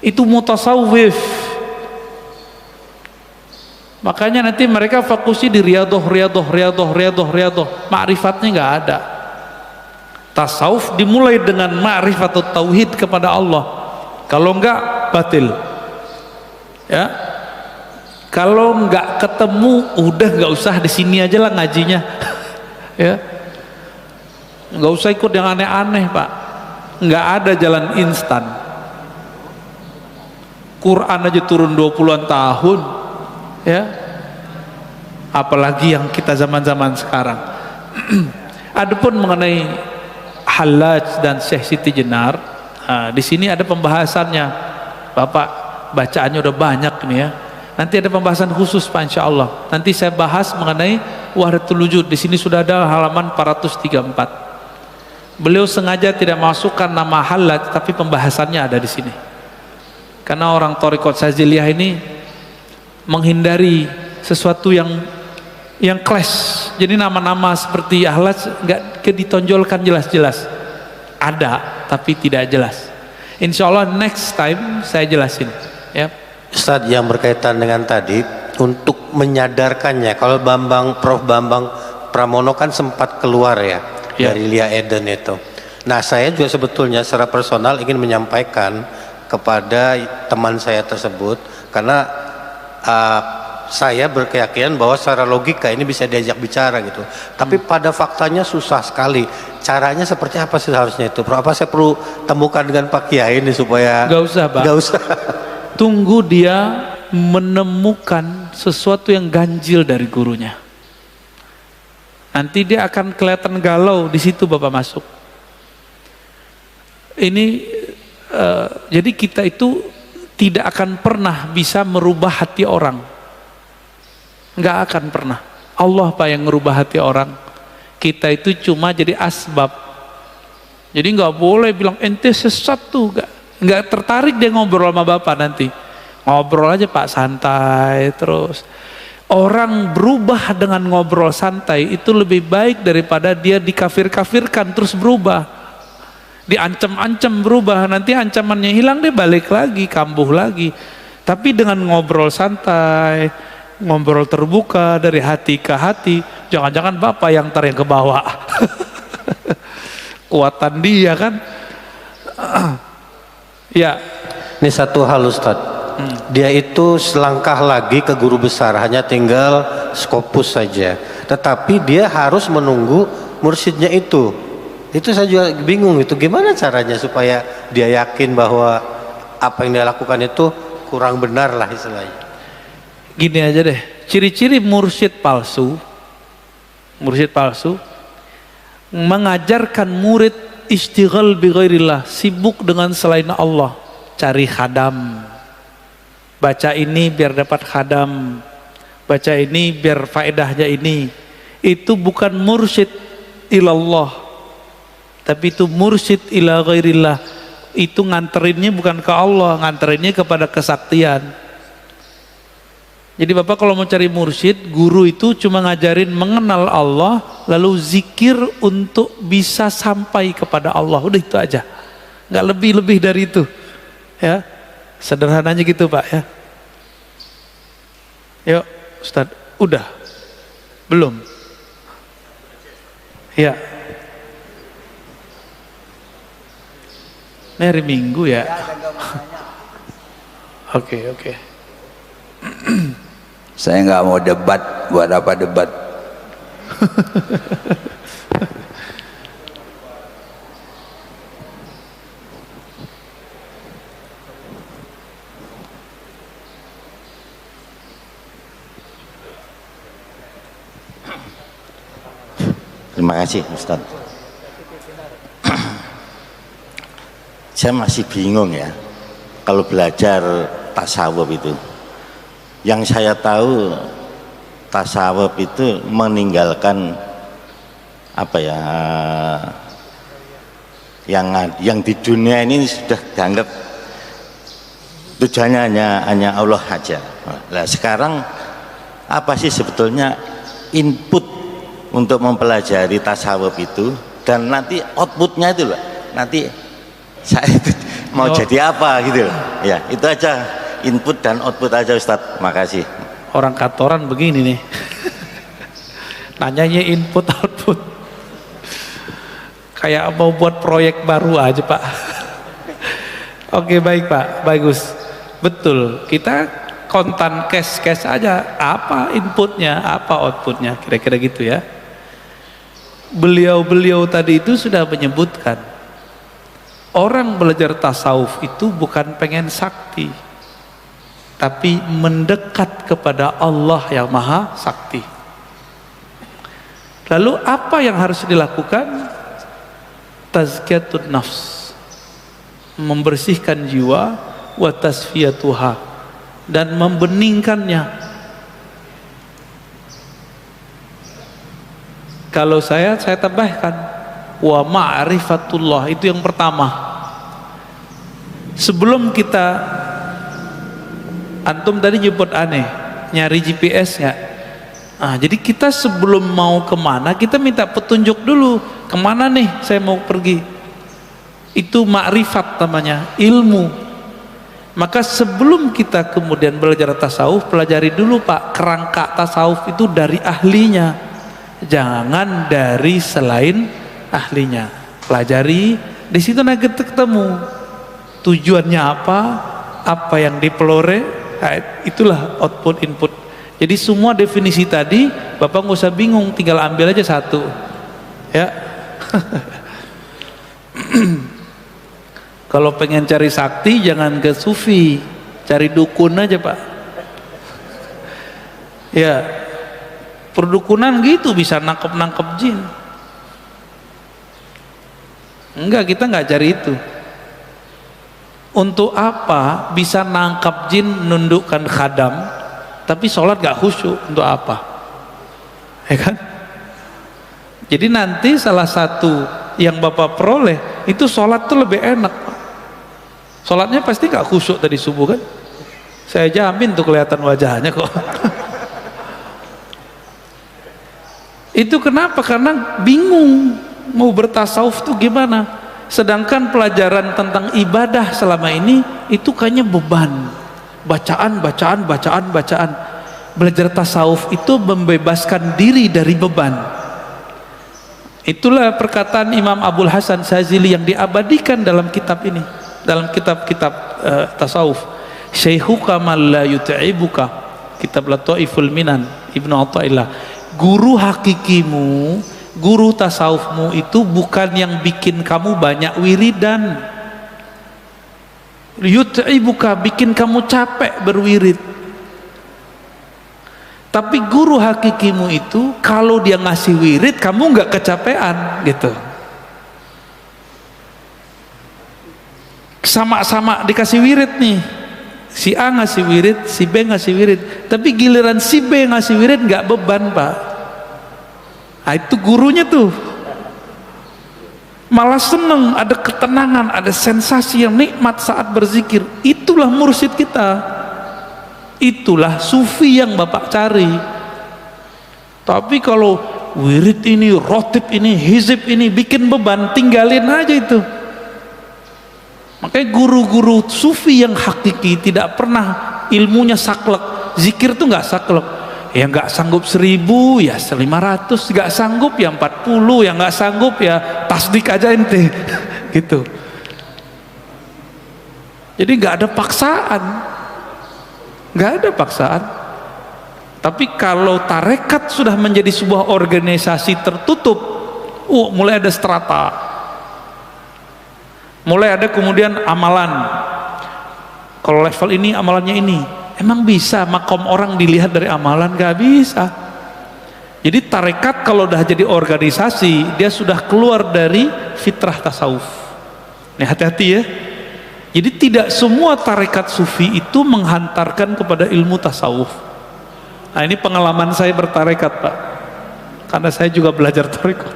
itu mutasawwif. Makanya nanti mereka fokusnya di riyadhah, ma'rifatnya nggak ada. Tasawuf dimulai dengan ma'rifat atau tauhid kepada Allah, kalau enggak batil ya. Kalau enggak ketemu udah nggak usah, di sini aja lah ngajinya ya, nggak usah ikut yang aneh-aneh Pak. Nggak ada jalan instan. Quran aja turun 20-an tahun ya, apalagi yang kita zaman-zaman sekarang. Adapun mengenai Hallaj dan Syekh Siti Jenar, di sini ada pembahasannya Bapak, bacaannya udah banyak nih ya. Nanti ada pembahasan khusus Pak, insya Allah. Nanti saya bahas mengenai Wahdatul Wujud. Di sini sudah ada halaman 434. Beliau sengaja tidak masukkan nama Hallaj, tapi pembahasannya ada di sini. Karena orang Thariqat Syadziliyah ini menghindari sesuatu yang clash. Jadi nama-nama seperti Hallaj nggak ditonjolkan jelas-jelas. Ada, tapi tidak jelas. Insya Allah next time saya jelasin ya. Ustadz, yang berkaitan dengan tadi, untuk menyadarkannya, kalau Prof. Bambang Pramono kan sempat keluar ya dari Lia Eden itu. Nah, saya juga sebetulnya secara personal ingin menyampaikan kepada teman saya tersebut, karena saya berkeyakinan bahwa secara logika ini bisa diajak bicara gitu, tapi pada faktanya susah sekali. Caranya seperti apa sih seharusnya itu? Apa saya perlu temukan dengan Pak Kiai ini supaya? Gak usah Pak, gak usah. Tunggu dia menemukan sesuatu yang ganjil dari gurunya, nanti dia akan kelihatan galau, di situ Bapak masuk. Ini jadi kita itu tidak akan pernah bisa merubah hati orang, nggak akan pernah. Allah Pak yang merubah hati orang, kita itu cuma jadi asbab. Jadi nggak boleh bilang ente sesat tuh, nggak tertarik dia ngobrol sama Bapak. Nanti ngobrol aja Pak, santai terus. Orang berubah dengan ngobrol santai itu lebih baik daripada dia dikafir-kafirkan terus berubah, diancam-ancam berubah, nanti ancamannya hilang dia balik lagi, kambuh lagi. Tapi dengan ngobrol santai, ngobrol terbuka dari hati ke hati, jangan-jangan Bapak yang yang ke bawah. Kuatan dia kan. Ya. Ini satu hal Ustadz, dia itu selangkah lagi ke guru besar, hanya tinggal Skopus saja, tetapi dia harus menunggu mursyidnya itu saya juga bingung, itu gimana caranya supaya dia yakin bahwa apa yang dia lakukan itu kurang benar lah istilahnya. Gini aja deh, ciri-ciri mursyid palsu mengajarkan murid istighal bi ghairillah, sibuk dengan selain Allah, cari khadam, baca ini biar dapat khadam, baca ini biar faedahnya ini. Itu bukan mursyid ilallah, tapi itu mursyid ila ghairillah. Itu nganterinnya bukan ke Allah, nganterinnya kepada kesaktian. Jadi Bapak kalau mau cari mursyid, guru itu cuma ngajarin mengenal Allah, lalu zikir untuk bisa sampai kepada Allah, udah itu aja, nggak lebih dari itu ya. Sederhananya gitu Pak ya. Yuk Ustadz, udah? Belum? Ya. Ini hari Minggu ya? Oke. Saya nggak mau debat, buat apa debat? Terima kasih Ustaz. Saya masih bingung ya kalau belajar tasawuf itu. Yang saya tahu tasawuf itu meninggalkan apa ya, yang di dunia ini sudah dianggap tujuannya hanya Allah aja. Nah, sekarang apa sih sebetulnya input untuk mempelajari tasawuf itu, dan nanti outputnya itu loh, nanti saya itu mau jadi apa gitu loh. Ya itu aja, input dan output aja Ustadz. Makasih. Orang kantoran begini nih. Nanyanya input output. Kayak mau buat proyek baru aja Pak. Oke baik Pak, bagus. Betul, kita kontan cash aja. Apa inputnya, apa outputnya, kira-kira gitu ya. Beliau tadi itu sudah menyebutkan, orang belajar tasawuf itu bukan pengen sakti, tapi mendekat kepada Allah yang maha sakti. Lalu apa yang harus dilakukan? Tazkiyatun nafs, membersihkan jiwa, wa tasfiyatuha, dan membeningkannya. Kalau saya tambahkan wa ma'rifatullah, itu yang pertama. Sebelum kita, antum tadi nyebut aneh, nyari GPS nggak? Jadi kita sebelum mau kemana kita minta petunjuk dulu, kemana nih saya mau pergi. Itu ma'rifat namanya, ilmu. Maka sebelum kita kemudian belajar tasawuf, pelajari dulu Pak kerangka tasawuf itu dari ahlinya, jangan dari selain ahlinya. Pelajari, di situ nanti ketemu tujuannya apa yang dipelore. Itulah output input. Jadi semua definisi tadi Bapak nggak usah bingung, tinggal ambil aja satu ya. Kalau pengen cari sakti jangan ke sufi, cari dukun aja Pak ya. Perdukunan gitu bisa nangkep jin. Enggak, kita nggak cari itu. Untuk apa bisa nangkap jin, nundukkan khadam, tapi sholat gak khusyuk? Untuk apa? Ya kan? Jadi nanti salah satu yang Bapak peroleh itu sholat tuh lebih enak Pak. Sholatnya pasti gak khusyuk tadi subuh kan? Saya jamin tuh kelihatan wajahnya kok. Itu kenapa? Karena bingung mau bertasawuf tuh gimana. Sedangkan pelajaran tentang ibadah selama ini itu kayaknya beban. Bacaan. Belajar tasawuf itu membebaskan diri dari beban. Itulah perkataan Imam Abul Hasan Syazili yang diabadikan dalam kitab ini, dalam kitab-kitab tasawuf. Syaikhuka man la yut'ibuka, kitab Lataiful Minan Ibnu Athaillah. Guru hakikimu, guru tasawufmu itu bukan yang bikin kamu banyak wiridan, yut'ibuka, bikin kamu capek berwirid. Tapi guru hakikimu itu kalau dia ngasih wirid kamu nggak kecapean gitu. Sama-sama dikasih wirid nih, si A ngasih wirid, si B ngasih wirid, tapi giliran si B ngasih wirid nggak beban Pak. Itu gurunya tuh malah seneng, ada ketenangan, ada sensasi yang nikmat saat berzikir. Itulah mursyid kita, itulah sufi yang Bapak cari. Tapi kalau wirid ini, rotib ini, hizib ini bikin beban, tinggalin aja itu. Makanya guru-guru sufi yang hakiki tidak pernah ilmunya saklek. Zikir tuh nggak saklek. Yang nggak sanggup 1000 ya 500, nggak sanggup ya 40, yang nggak sanggup ya tasdik aja ente gitu. Jadi nggak ada paksaan, nggak ada paksaan. Tapi kalau tarekat sudah menjadi sebuah organisasi tertutup, mulai ada strata, mulai ada kemudian amalan. Kalau level ini amalannya ini, emang bisa makom orang dilihat dari amalan? Gak bisa. Jadi tarekat kalau udah jadi organisasi, dia sudah keluar dari fitrah tasawuf. Nih hati-hati ya. Jadi tidak semua tarekat sufi itu menghantarkan kepada ilmu tasawuf. Nah ini pengalaman saya bertarekat Pak, karena saya juga belajar tarekat.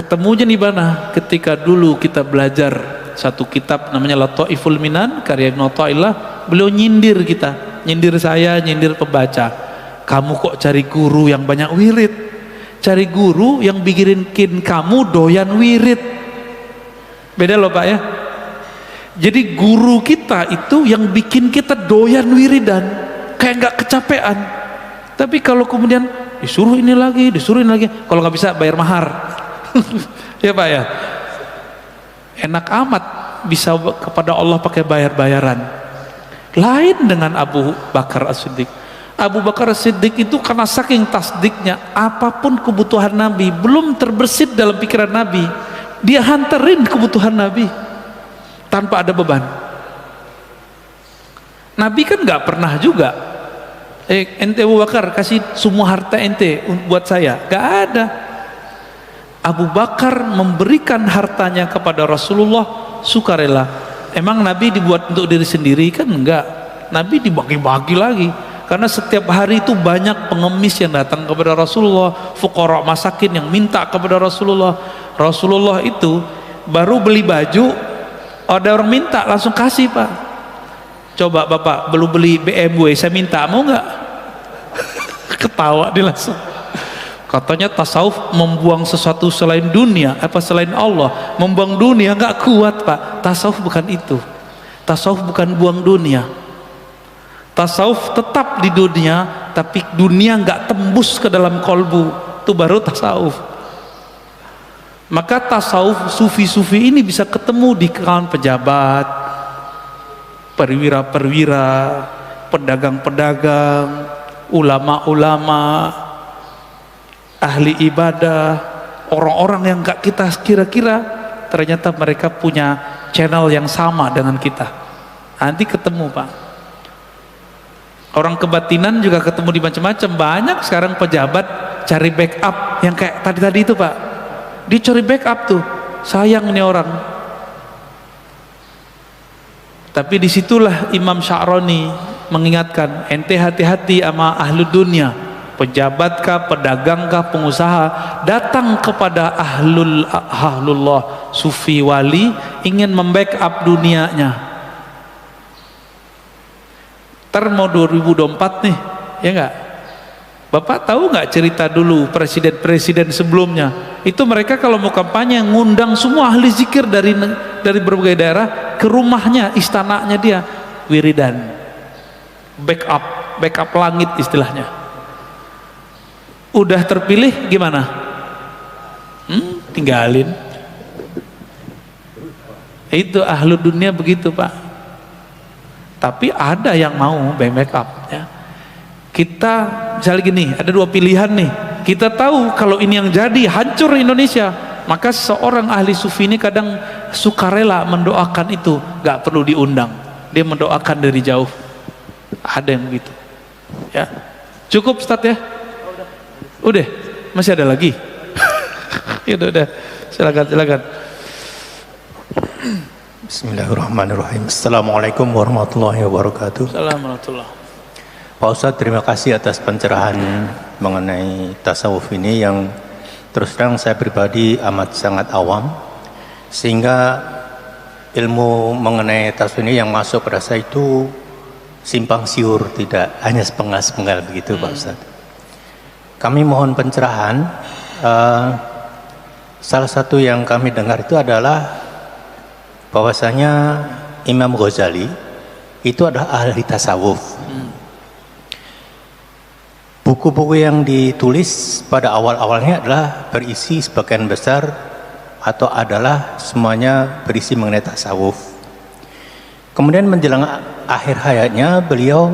Ketemunya di mana? Ketika dulu kita belajar satu kitab namanya Lataiful Minan karya Ibnu Athaillah, beliau nyindir kita, nyindir saya, nyindir pembaca. Kamu kok cari guru yang banyak wirid? Cari guru yang bikin kamu doyan wirid. Beda loh Pak ya. Jadi guru kita itu yang bikin kita doyan wiridan, kayak nggak kecapean. Tapi kalau kemudian disuruh ini lagi, kalau nggak bisa bayar mahar. Ya Pak ya. Enak amat bisa kepada Allah pakai bayar-bayaran. Lain dengan Abu Bakar As-Siddiq. Abu Bakar As-Siddiq itu karena saking tasdiknya, apapun kebutuhan Nabi belum terbersit dalam pikiran Nabi, dia hantarin kebutuhan Nabi tanpa ada beban. Nabi kan nggak pernah juga ente Abu Bakar kasih semua harta ente buat saya, nggak ada. Abu Bakar memberikan hartanya kepada Rasulullah sukarela. Emang Nabi dibuat untuk diri sendiri? Kan enggak. Nabi dibagi-bagi lagi, karena setiap hari itu banyak pengemis yang datang kepada Rasulullah, fuqara masakin yang minta kepada Rasulullah. Rasulullah itu baru beli baju, ada orang minta langsung kasih Pak. Coba Bapak belum beli BMW, saya minta, mau nggak? Ketawa dia langsung. Katanya tasawuf membuang sesuatu selain dunia, selain Allah, membuang dunia, nggak kuat Pak. Tasawuf bukan itu. Tasawuf bukan buang dunia. Tasawuf tetap di dunia, tapi dunia nggak tembus ke dalam kolbu. Itu baru tasawuf. Maka tasawuf sufi-sufi ini bisa ketemu di kalangan pejabat, perwira-perwira, pedagang-pedagang, ulama-ulama, ahli ibadah, orang-orang yang gak kita kira-kira, ternyata mereka punya channel yang sama dengan kita. Nanti ketemu Pak. Orang kebatinan juga ketemu di macam-macam. Banyak sekarang pejabat cari backup yang kayak tadi itu Pak. Dia cari backup tuh, sayang nih orang. Tapi disitulah Imam Sya'rani mengingatkan, ente hati-hati sama ahlu dunia. Pejabatkah, pedagangkah, pengusaha datang kepada ahlullah, sufi wali, ingin membackup dunianya. Ntar mau 2024 nih, ya enggak? Bapak tahu nggak cerita dulu presiden-presiden sebelumnya? Itu mereka kalau mau kampanye ngundang semua ahli zikir dari berbagai daerah ke rumahnya, istananya dia, wiridan, backup langit istilahnya. Udah terpilih gimana? Tinggalin. Itu ahlu dunia begitu Pak. Tapi ada yang mau backup ya. Kita misalnya gini, ada dua pilihan nih. Kita tahu kalau ini yang jadi hancur Indonesia, maka seorang ahli sufi ini kadang sukarela mendoakan itu, nggak perlu diundang. Dia mendoakan dari jauh. Ada yang begitu. Ya. Cukup Ustaz ya? Udah, masih ada lagi? Ya udah, silakan. Bismillahirrahmanirrahim. Assalamualaikum warahmatullahi wabarakatuh. Assalamualaikum. Pak Ustadz, terima kasih atas pencerahan mengenai tasawuf ini yang terus terang saya pribadi amat sangat awam, sehingga ilmu mengenai tasawuf ini yang masuk pada saya itu simpang siur, tidak hanya sepenggal-sepenggal begitu Pak Ustadz. Kami mohon pencerahan. Salah satu yang kami dengar itu adalah bahwasanya Imam Ghazali itu adalah ahli tasawuf. Buku-buku yang ditulis pada awal-awalnya adalah berisi sebagian besar atau adalah semuanya berisi mengenai tasawuf. Kemudian menjelang akhir hayatnya beliau,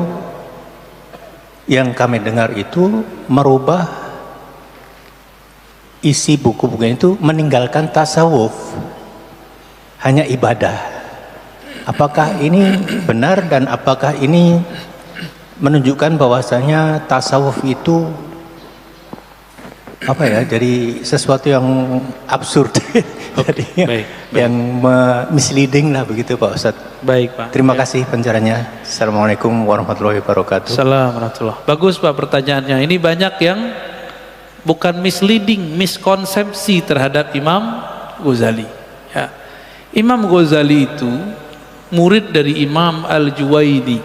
yang kami dengar itu merubah isi buku-buku itu, meninggalkan tasawuf, hanya ibadah. Apakah ini benar dan apakah ini menunjukkan bahwasanya tasawuf itu apa ya, jadi sesuatu yang absurd, jadi baik. yang misleading lah begitu Pak Ustadz. Baik Pak. Terima kasih pencerahannya. Assalamualaikum warahmatullahi wabarakatuh. Assalamualaikum warahmatullahi. Bagus Pak pertanyaannya. Ini banyak yang bukan misleading, miskonsepsi terhadap Imam Ghazali. Ya. Imam Ghazali itu murid dari Imam Al-Juwaini.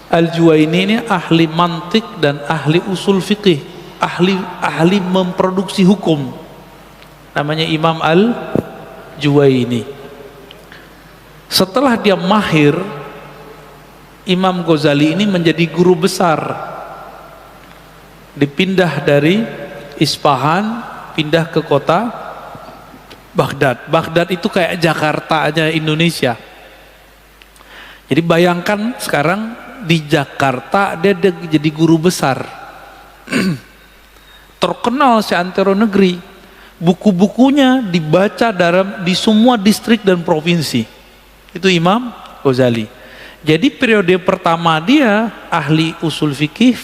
Al-Juwaini ini ahli mantik dan ahli usul fikih, ahli memproduksi hukum. Namanya Imam Al-Juwaini. Setelah dia mahir, Imam Ghazali ini menjadi guru besar. Dipindah dari Isfahan, pindah ke kota Baghdad. Baghdad itu kayak Jakarta aja Indonesia. Jadi bayangkan sekarang di Jakarta dia jadi guru besar. Terkenal seantero negeri. Buku-bukunya dibaca di semua distrik dan provinsi. Itu Imam Ghazali. Jadi periode pertama dia ahli usul fikih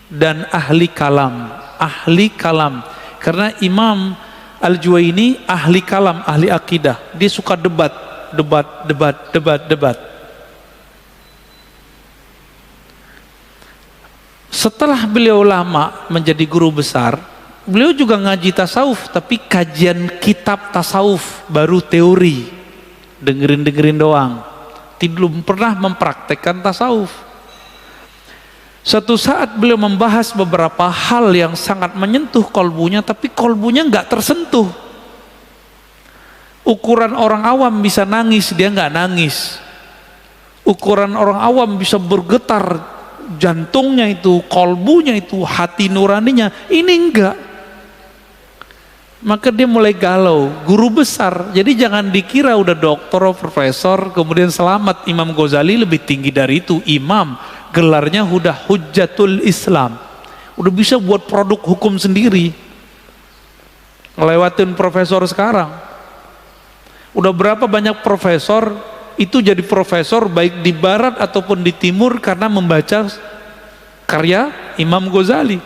dan ahli kalam. Karena Imam Al-Juwaini ahli kalam, ahli akidah. Dia suka debat. Setelah beliau lama menjadi guru besar, beliau juga ngaji tasawuf, tapi kajian kitab tasawuf baru teori. Dengerin doang, belum pernah mempraktekkan tasawuf. Suatu saat beliau membahas beberapa hal yang sangat menyentuh kolbunya, tapi kolbunya nggak tersentuh. Ukuran orang awam bisa nangis, dia nggak nangis. Ukuran orang awam bisa bergetar jantungnya itu, kolbunya itu, hati nuraninya, ini enggak. Maka dia mulai galau, guru besar. Jadi jangan dikira udah doktor, profesor, kemudian selamat. Imam Ghazali lebih tinggi dari itu, imam. Gelarnya udah Hujjatul Islam. Udah bisa buat produk hukum sendiri. Ngelewatin profesor sekarang. Udah berapa banyak profesor itu jadi profesor baik di barat ataupun di timur karena membaca karya Imam Ghazali.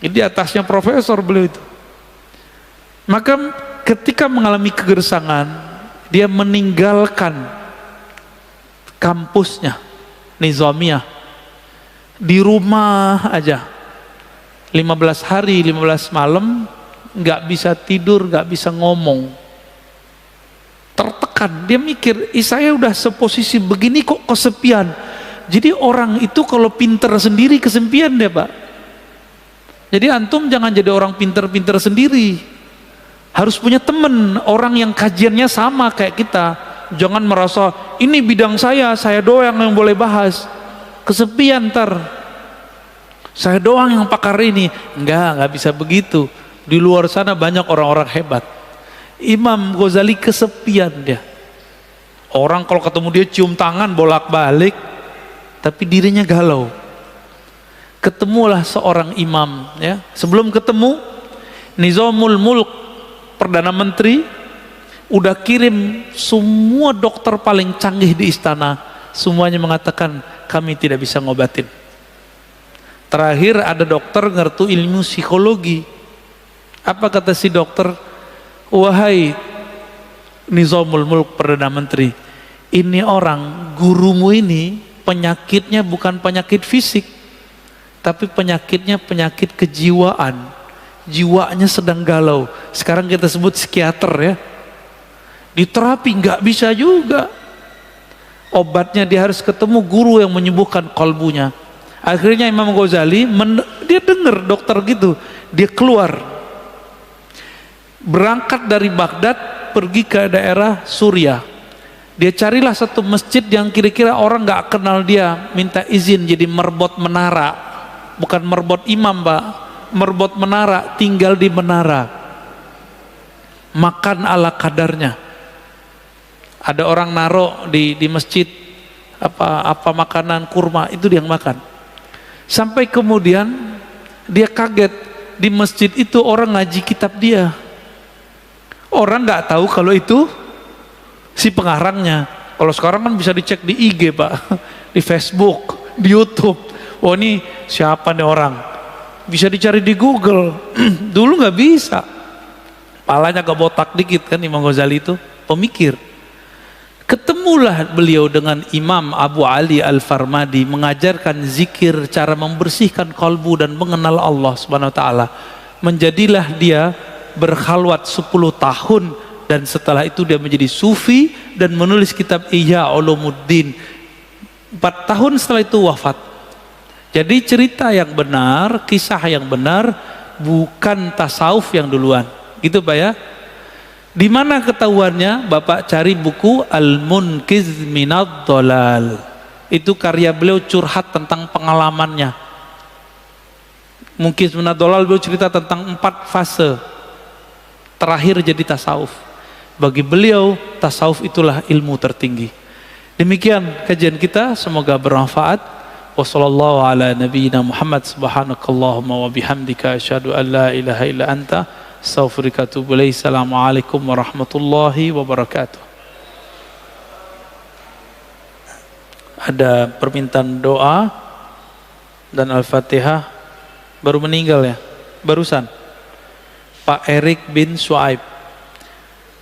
Di atasnya profesor beliau itu. Maka ketika mengalami kegersangan, dia meninggalkan kampusnya Nizamiyah, di rumah aja 15 hari 15 malam, nggak bisa tidur, nggak bisa ngomong, tertekan. Dia mikir, saya udah seposisi begini kok kesepian. Jadi orang itu kalau pinter sendiri kesepian deh Pak. Jadi antum jangan jadi orang pinter-pinter sendiri. Harus punya temen, orang yang kajiannya sama kayak kita. Jangan merasa, ini bidang saya doang yang boleh bahas. Kesepian ntar. Saya doang yang pakar ini. Enggak bisa begitu. Di luar sana banyak orang-orang hebat. Imam Ghazali kesepian dia. Orang kalau ketemu dia cium tangan bolak-balik, tapi dirinya galau. Ketemulah seorang imam, ya. Sebelum ketemu, Nizamul Mulk, Perdana Menteri, udah kirim semua dokter paling canggih di istana, semuanya mengatakan kami tidak bisa ngobatin. Terakhir ada dokter ngerti ilmu psikologi. Apa kata si dokter? Wahai Nizamul Mulk, Perdana Menteri, ini orang gurumu ini penyakitnya bukan penyakit fisik, tapi penyakitnya penyakit kejiwaan. Jiwanya sedang galau. Sekarang kita sebut psikiater ya. Diterapi nggak bisa juga. Obatnya dia harus ketemu guru yang menyembuhkan kolbunya. Akhirnya Imam Ghazali dia dengar dokter gitu, dia keluar, berangkat dari Baghdad pergi ke daerah Suriah. Dia carilah satu masjid yang kira-kira orang nggak kenal dia, minta izin jadi merbot menara. Bukan merbot imam Pak, merbot menara, tinggal di menara, makan ala kadarnya. Ada orang naruh di masjid apa makanan kurma, itu dia yang makan. Sampai kemudian dia kaget, di masjid itu orang ngaji kitab dia. Orang nggak tahu kalau itu si pengarangnya. Kalau sekarang kan bisa dicek di IG Pak, di Facebook, di YouTube. Oh ini siapa nih orang? Bisa dicari di Google. Dulu nggak bisa. Palanya agak botak dikit kan Imam Ghazali itu pemikir. Ketemulah beliau dengan Imam Abu Ali Al-Farmadi, mengajarkan zikir, cara membersihkan kalbu dan mengenal Allah Subhanahu wa taala. Menjadilah dia berkhalwat 10 tahun dan setelah itu dia menjadi sufi dan menulis kitab Ihya Ulumuddin. 4 tahun setelah itu wafat. Jadi cerita yang benar, kisah yang benar, bukan tasawuf yang duluan. Gitu Pak ya. Di mana ketahuannya? Bapak cari buku Al-Munqiz Minadh Dhalal. Itu karya beliau, curhat tentang pengalamannya. Munqiz Minadh Dhalal, beliau cerita tentang 4 fase terakhir jadi tasawuf. Bagi beliau tasawuf itulah ilmu tertinggi. Demikian kajian kita, semoga bermanfaat. Wassallallahu ala nabiyyina Muhammad, subhanakallahumma wa bihamdika asyhadu an la ilaha illa anta astaghfiruka wa atubu ilaik. Assalamualaikum warahmatullahi wabarakatuh. Ada permintaan doa dan Al-Fatihah. Baru meninggal ya, barusan Pak Erik bin Suaib.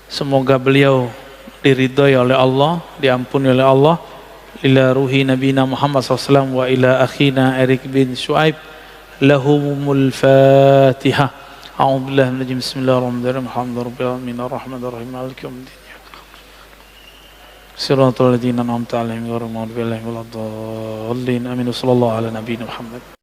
Semoga beliau diridhoi oleh Allah, diampuni oleh Allah. Ila ruhi nabiyina Muhammad SAW wa ila akhina Erik bin Suaib. Lahumul Fatihah. A'udzubillahi minasy syaitonir rajim. Bismillahirrahmanirrahim. Alhamdulillahirabbil alamin arrahmanirrahim maliki yaumiddin. Shiratal ladzina an'amta 'alaihim ghairil maghdubi 'alaihim waladdallin. Amin. Sallallahu ala nabiyina Muhammad.